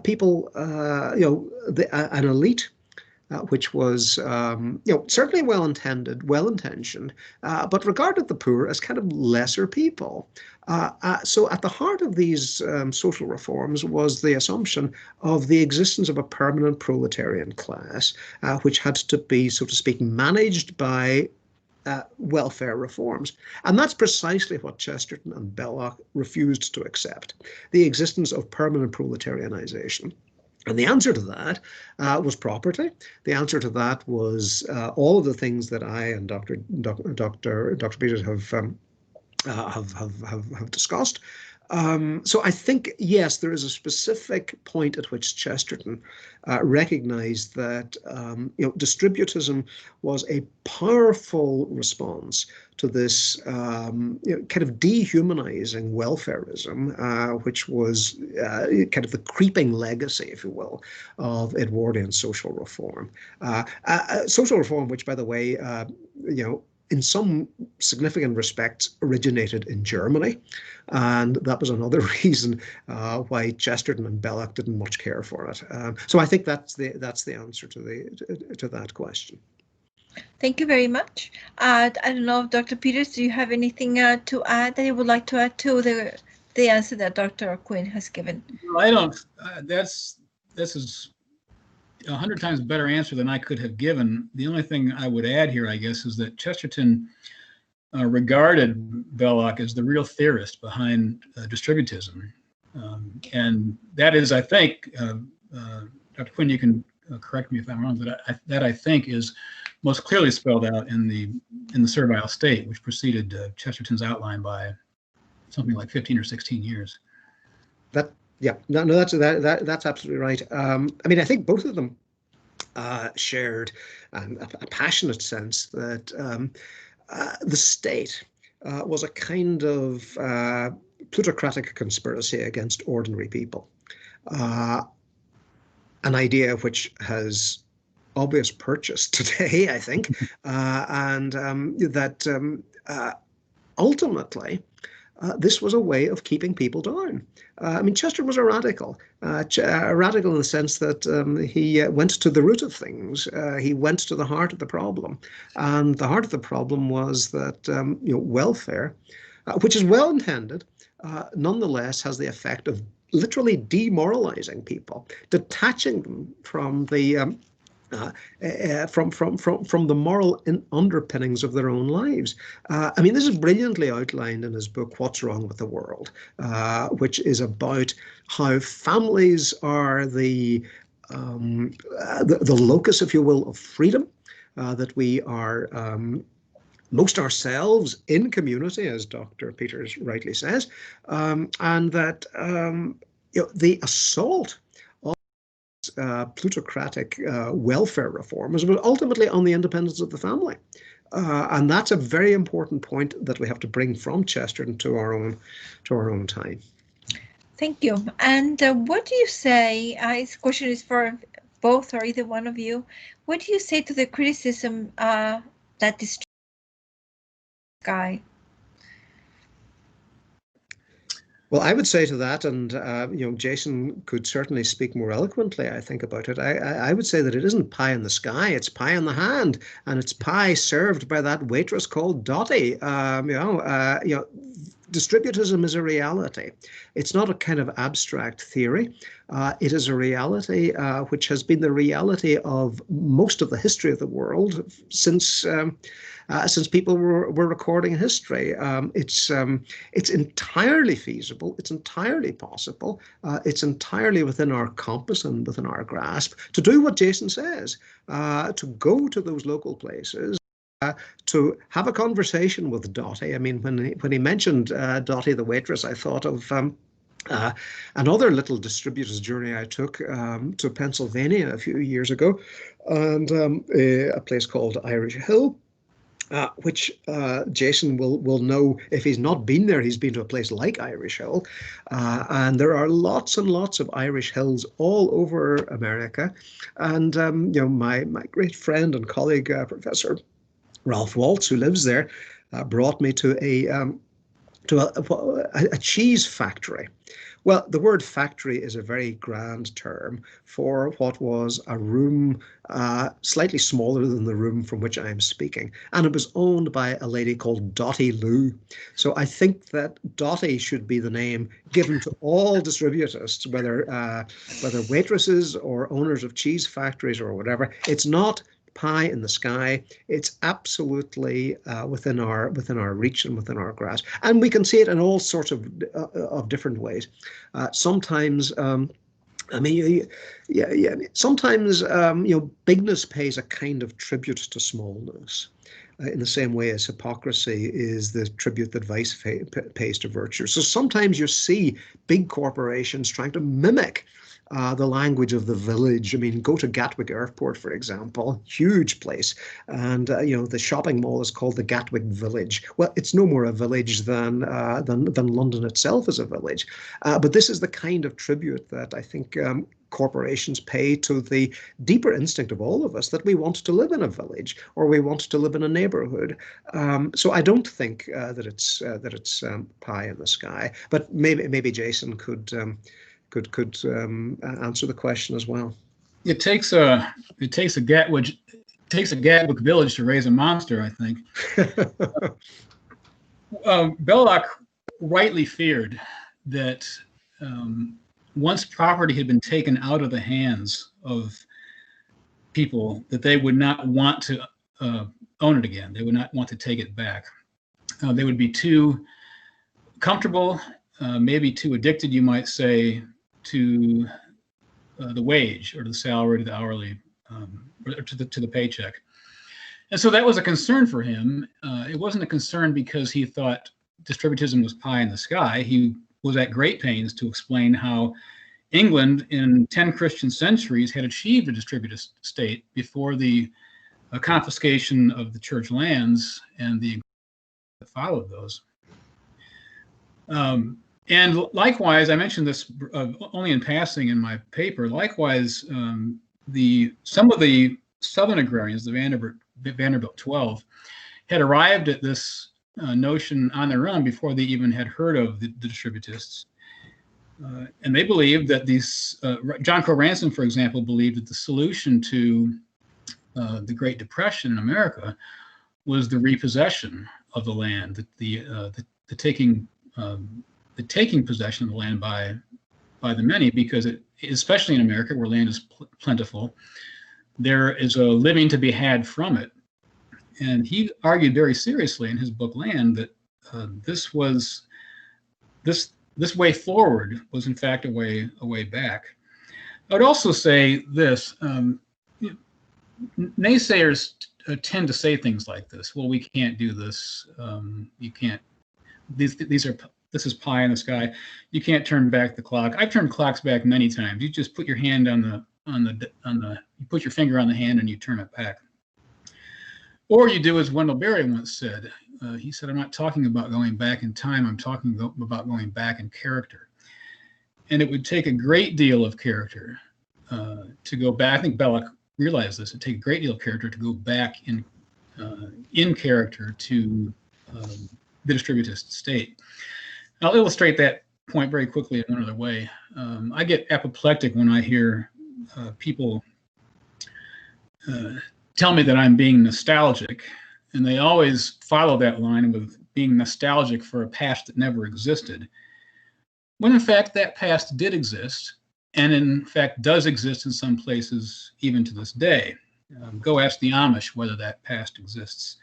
B: People, an elite, which was, certainly well-intentioned, but regarded the poor as kind of lesser people. So at the heart of these social reforms was the assumption of the existence of a permanent proletarian class, which had to be, so to speak, managed by welfare reforms. And that's precisely what Chesterton and Belloc refused to accept, the existence of permanent proletarianization. And the answer to that was property. The answer to that was all of the things that I and Dr. Peters have discussed. So I think, yes, there is a specific point at which Chesterton recognized that distributism was a powerful response to this kind of dehumanizing welfarism, which was kind of the creeping legacy, if you will, of Edwardian social reform. Social reform, which, by the way, in some significant respects originated in Germany, and that was another reason why Chesterton and Belloc didn't much care for it. So I think that's the answer to that question.
A: Thank you very much. I don't know if Dr. Peters, do you have anything to add that you would like to add to the answer that Dr. Quinn has given?
C: No, I don't. This is 100 times better answer than I could have given. The only thing I would add here, I guess, is that Chesterton regarded Belloc as the real theorist behind distributism. And that is, I think, Dr. Quinn, you can correct me if I'm wrong, but that I think is most clearly spelled out in the Servile State, which preceded Chesterton's outline by something like 15 or 16 years.
B: That's absolutely right. I mean, I think both of them shared a passionate sense that the state was a kind of plutocratic conspiracy against ordinary people, an idea which has obvious purchase today, I think, and that ultimately this was a way of keeping people down. I mean, Chesterton was a radical in the sense that he went to the root of things. He went to the heart of the problem, and the heart of the problem was that welfare, which is well intended, nonetheless has the effect of literally demoralizing people, detaching them from the from the moral underpinnings of their own lives. I mean, this is brilliantly outlined in his book, What's Wrong with the World, which is about how families are the locus, if you will, of freedom, that we are most ourselves in community, as Dr. Peters rightly says, and that the assault plutocratic welfare reforms was ultimately on the independence of the family. And that's a very important point that we have to bring from Chesterton to our own time. Thank
A: you. And what do you say, this question is for both or either one of you, what do you say to the criticism that this guy?
B: Well, I would say to that, and Jason could certainly speak more eloquently, I think, about it. I would say that it isn't pie in the sky; it's pie in the hand, and it's pie served by that waitress called Dottie. Distributism is a reality. It's not a kind of abstract theory. It is a reality which has been the reality of most of the history of the world since people were recording history. It's entirely feasible. It's entirely possible. It's entirely within our compass and within our grasp to do what Jason says, to go to those local places, to have a conversation with Dottie. I mean, when he mentioned Dottie the waitress, I thought of another little distributor's journey I took to Pennsylvania a few years ago, and a place called Irish Hill, which Jason will know. If he's not been there, he's been to a place like Irish Hill. And there are lots and lots of Irish hills all over America. And my great friend and colleague, Professor Ralph Waltz, who lives there, brought me to a cheese factory. Well, the word factory is a very grand term for what was a room slightly smaller than the room from which I am speaking. And it was owned by a lady called Dottie Lou. So I think that Dottie should be the name given to all distributists, whether waitresses or owners of cheese factories or whatever. It's not pie in the sky. It's absolutely within our reach and within our grasp, and we can see it in all sorts of different ways. Sometimes, sometimes bigness pays a kind of tribute to smallness. in the same way as hypocrisy is the tribute that vice pays to virtue. So sometimes you see big corporations trying to mimic the language of the village. I mean, go to Gatwick Airport, for example, huge place. And, the shopping mall is called the Gatwick Village. Well, it's no more a village than London itself is a village. But this is the kind of tribute that I think corporations pay to the deeper instinct of all of us that we want to live in a village or we want to live in a neighborhood. So I don't think that it's pie in the sky. But maybe Jason could answer the question as well.
C: It takes a Gatwick village to raise a monster, I think. Belloc rightly feared that once property had been taken out of the hands of people, that they would not want to own it again. They would not want to take it back. They would be too comfortable, maybe too addicted, you might say, to the wage or the salary, to the hourly, or to the paycheck. And so that was a concern for him. It wasn't a concern because he thought distributism was pie in the sky. He was at great pains to explain how England in 10 Christian centuries had achieved a distributist state before the confiscation of the church lands and the that followed those. And likewise, I mentioned this only in passing in my paper. Likewise, some of the Southern agrarians, the Vanderbilt 12, had arrived at this notion on their own before they even had heard of the distributists. And they believed that John Crow Ransom, for example, believed that the solution to the Great Depression in America was the repossession of the land, the taking possession of the land by the many, because especially in America where land is plentiful, there is a living to be had from it. And he argued very seriously in his book Land that this way forward was in fact a way back. I would also say this: naysayers tend to say things like this. Well, we can't do this. You can't. This is pie in the sky. You can't turn back the clock. I've turned clocks back many times. You just put your hand you put your finger on the hand and you turn it back. Or you do as Wendell Berry once said. He said, "I'm not talking about going back in time. I'm talking about going back in character." And it would take a great deal of character to go back. I think Belloc realized this. It'd take a great deal of character to go back in character to the distributist state. I'll illustrate that point very quickly in one other way. I get apoplectic when I hear people tell me that I'm being nostalgic, and they always follow that line with being nostalgic for a past that never existed, when in fact that past did exist, and in fact does exist in some places even to this day. Go ask the Amish whether that past exists,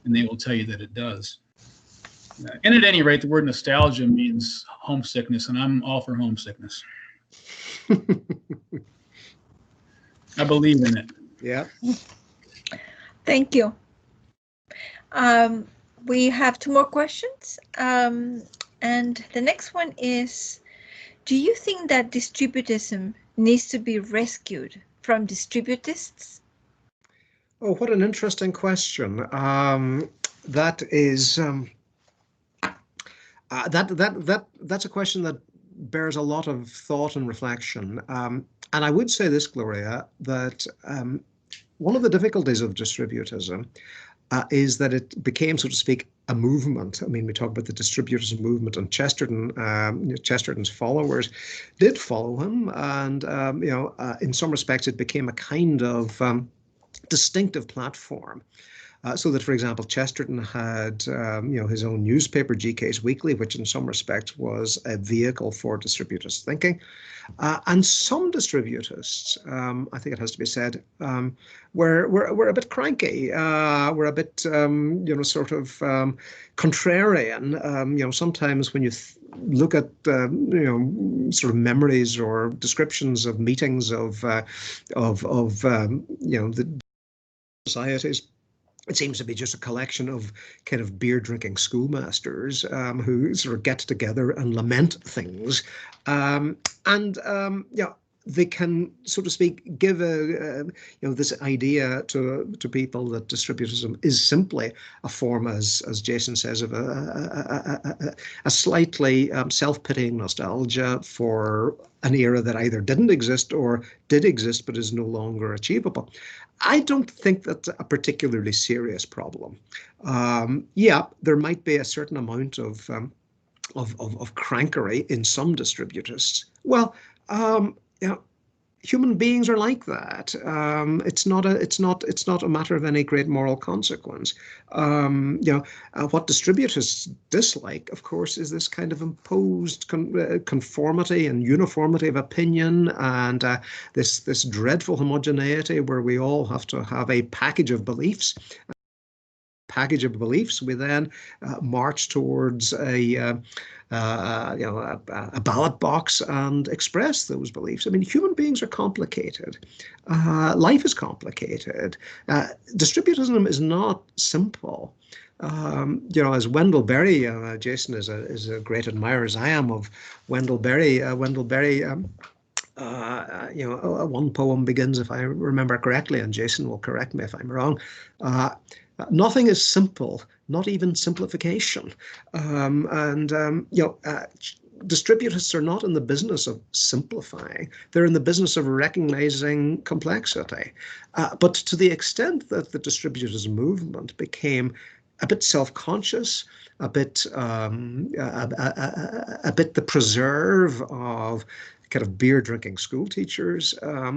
C: and they will tell you that it does. And at any rate, the word nostalgia means homesickness, and I'm all for homesickness. I believe in it.
B: Yeah.
A: Thank you. We have 2 more questions. And the next one is, do you think that distributism needs to be rescued from distributists?
B: Oh, what an interesting question. That is that's a question that bears a lot of thought and reflection. And I would say this, Gloria, that one of the difficulties of distributism is that it became, so to speak, a movement. I mean, we talk about the distributism movement, and Chesterton's followers did follow him, and in some respects, it became a kind of distinctive platform. So that, for example, Chesterton had, his own newspaper, GK's Weekly, which in some respects was a vehicle for distributist thinking. And some distributists, I think it has to be said, were a bit cranky, were a bit, sort of contrarian. Sometimes when you look at, sort of memories or descriptions of meetings of the societies, it seems to be just a collection of kind of beer-drinking schoolmasters who sort of get together and lament things. Yeah, they can, so to speak, give this idea to people that distributism is simply a form, as Jason says, of a slightly self-pitying nostalgia for an era that either didn't exist or did exist but is no longer achievable. I don't think that's a particularly serious problem. Yeah, there might be a certain amount of crankery in some distributists. Well, human beings are like that. It's not a matter of any great moral consequence. What distributists dislike, of course, is this kind of imposed conformity and uniformity of opinion, and this dreadful homogeneity where we all have to have a package of beliefs. We then march towards a ballot box and express those beliefs. I mean, human beings are complicated. Life is complicated. Distributism is not simple. As Wendell Berry, Jason is a great admirer, as I am, of Wendell Berry. One poem begins, if I remember correctly, and Jason will correct me if I'm wrong. Nothing is simple, not even simplification. Distributists are not in the business of simplifying. They're in the business of recognizing complexity. But to the extent that the distributist movement became a bit self-conscious, a bit the preserve of kind of beer-drinking school teachers,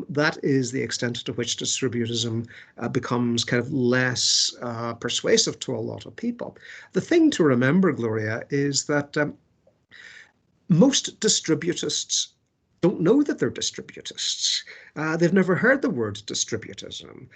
B: that is the extent to which distributism becomes kind of less persuasive to a lot of people. The thing to remember, Gloria, is that most distributists don't know that they're distributists. They've never heard the word distributism.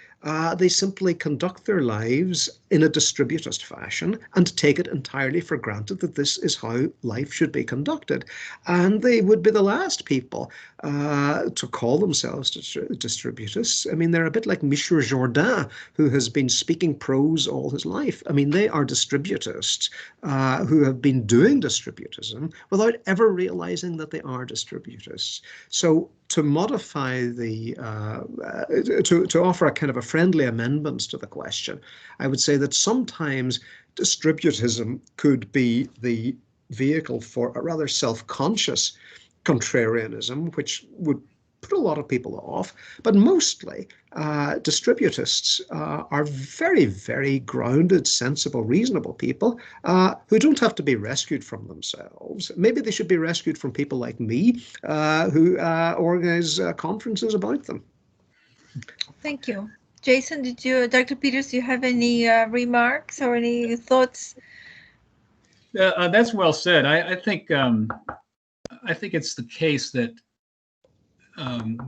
B: They simply conduct their lives in a distributist fashion and take it entirely for granted that this is how life should be conducted. And they would be the last people to call themselves distributists. I mean, they're a bit like Michel Jourdain, who has been speaking prose all his life. I mean, they are distributists who have been doing distributism without ever realizing that they are distributists. So to modify to offer a kind of a friendly amendment to the question, I would say that sometimes distributism could be the vehicle for a rather self-conscious contrarianism, which would put a lot of people off. But mostly, distributists are very, very grounded, sensible, reasonable people who don't have to be rescued from themselves. Maybe they should be rescued from people like me who organize conferences about them.
A: Thank you. Jason, Dr. Peters, do you have any remarks or any thoughts?
C: That's well said. I think it's the case that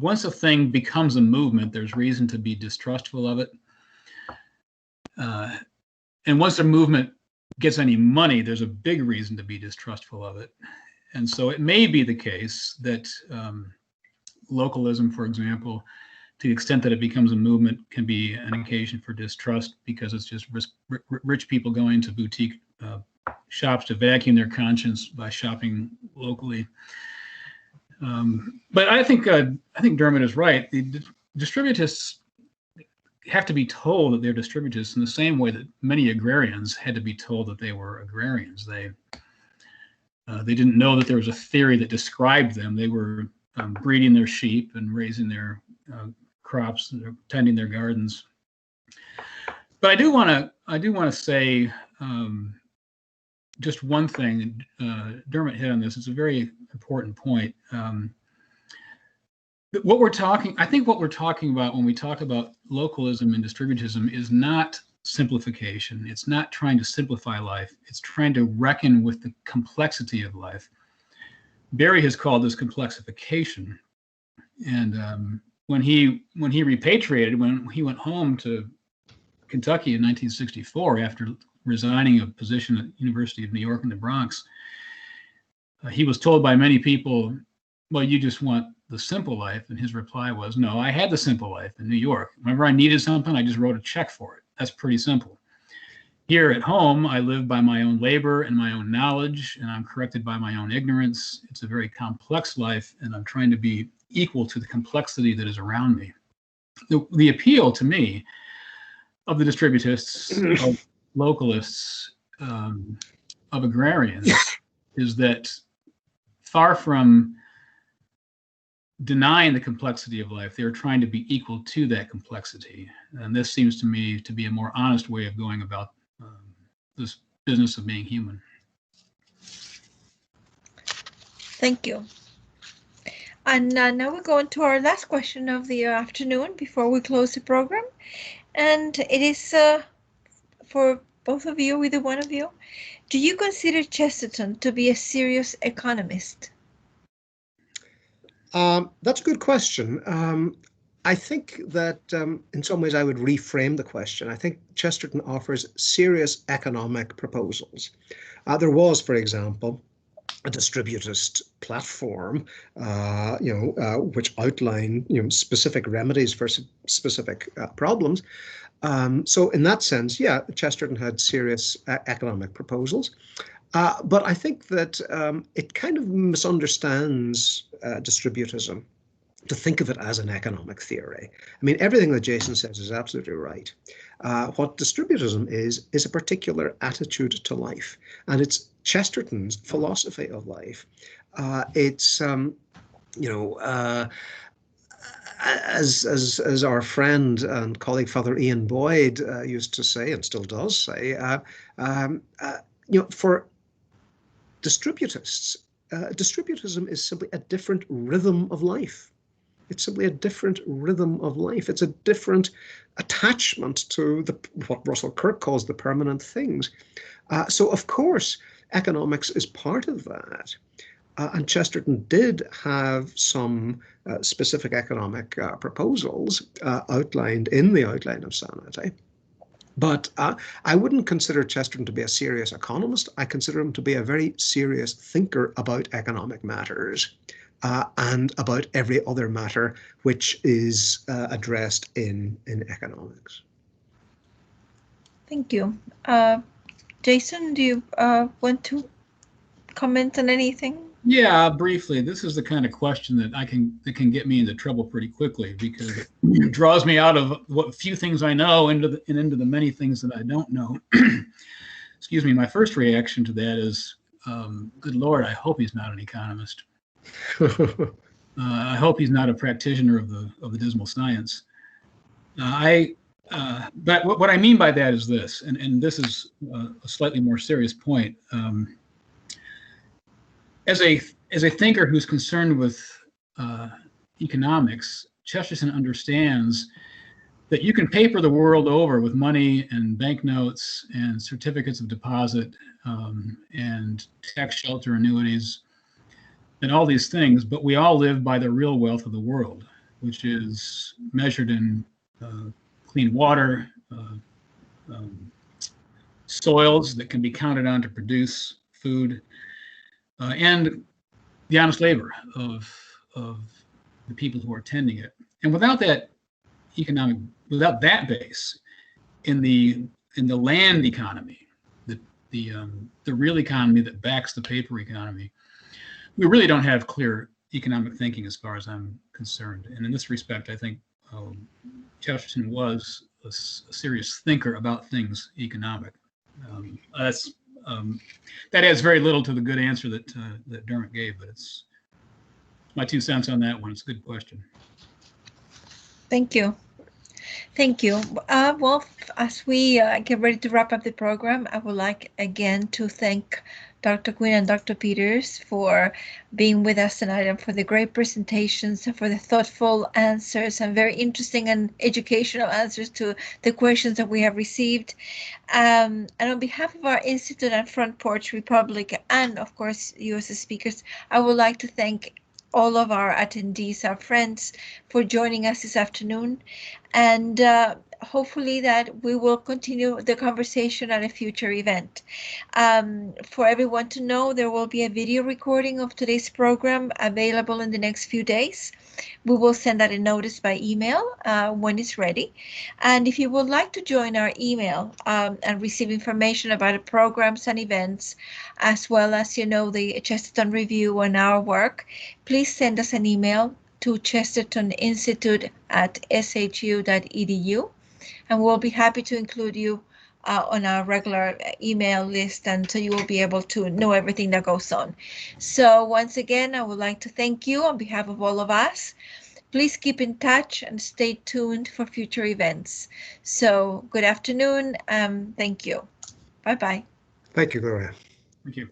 C: once a thing becomes a movement, there's reason to be distrustful of it. And once a movement gets any money, there's a big reason to be distrustful of it. And so it may be the case that localism, for example, to the extent that it becomes a movement, can be an occasion for distrust because it's just rich people going to boutique shops to vacuum their conscience by shopping locally. But I think Dermot is right. The distributists have to be told that they're distributists in the same way that many agrarians had to be told that they were agrarians. They didn't know that there was a theory that described them. They were breeding their sheep and raising their crops, and tending their gardens. But I do want to say just one thing. Dermot hit on this. It's a very important point. I think what we're talking about when we talk about localism and distributism is not simplification. It's not trying to simplify life. It's trying to reckon with the complexity of life. Berry has called this complexification. And when he repatriated, when he went home to Kentucky in 1964 after resigning a position at University of New York in the Bronx, he was told by many people, well, you just want the simple life. And his reply was, no, I had the simple life in New York. Whenever I needed something, I just wrote a check for it. That's pretty simple. Here at home, I live by my own labor and my own knowledge, and I'm corrected by my own ignorance. It's a very complex life, and I'm trying to be equal to the complexity that is around me. The appeal to me of the distributists, of localists, of agrarians, is that far from denying the complexity of life, they're trying to be equal to that complexity. And this seems to me to be a more honest way of going about this business of being human.
A: Thank you. And now we're going to our last question of the afternoon before we close the program. And it is for both of you, either one of you. Do you consider Chesterton to be a serious economist?
B: That's a good question. I think that in some ways I would reframe the question. I think Chesterton offers serious economic proposals. There was, for example, a distributist platform, which outlined specific remedies for specific problems. So in that sense, yeah, Chesterton had serious economic proposals. But I think that it kind of misunderstands distributism to think of it as an economic theory. I mean, everything that Jason says is absolutely right. What distributism is a particular attitude to life, and it's Chesterton's philosophy of life. It's as our friend and colleague Father Ian Boyd used to say, and still does say, for distributists, distributism is simply a different rhythm of life. It's simply a different rhythm of life. It's a different attachment to what Russell Kirk calls the permanent things. So, of course, economics is part of that. And Chesterton did have some specific economic proposals outlined in the Outline of Sanity. But I wouldn't consider Chesterton to be a serious economist. I consider him to be a very serious thinker about economic matters and about every other matter which is addressed in economics.
A: Thank you. Jason, do you want to comment on anything?
C: Yeah, briefly. This is the kind of question that can get me into trouble pretty quickly, because it draws me out of what few things I know into the many things that I don't know. Excuse me. My first reaction to that is, good Lord, I hope he's not an economist. I hope he's not a practitioner of the dismal science. But what I mean by that is this, and this is a slightly more serious point. As a thinker who's concerned with economics, Chesterton understands that you can paper the world over with money and banknotes and certificates of deposit and tax shelter annuities and all these things, but we all live by the real wealth of the world, which is measured in clean water, soils that can be counted on to produce food, and the honest labor of the people who are tending it. And without that base in the land economy, the real economy that backs the paper economy, we really don't have clear economic thinking as far as I'm concerned. And in this respect, I think Chesterton was a serious thinker about things economic. That adds very little to the good answer that Dermot gave, but it's my 2 cents on that one. It's a good question.
A: Thank you. Thank you. Well, as we get ready to wrap up the program, I would like again to thank Dr. Quinn and Dr. Peters for being with us tonight and for the great presentations and for the thoughtful answers and very interesting and educational answers to the questions that we have received. And on behalf of our Institute and Front Porch Republic and, of course, you as the speakers, I would like to thank all of our attendees, our friends, for joining us this afternoon. And hopefully that we will continue the conversation at a future event. For everyone to know, there will be a video recording of today's program available in the next few days. We will send out a notice by email when it's ready. And if you would like to join our email and receive information about the programs and events, as well as, the Chesterton Review and our work, please send us an email to chestertoninstitute@shu.edu, and we'll be happy to include you on our regular email list, and so you will be able to know everything that goes on. So once again, I would like to thank you on behalf of all of us. Please keep in touch and stay tuned for future events. So good afternoon. Thank you. Bye-bye.
B: Thank you, Gloria.
C: Thank you.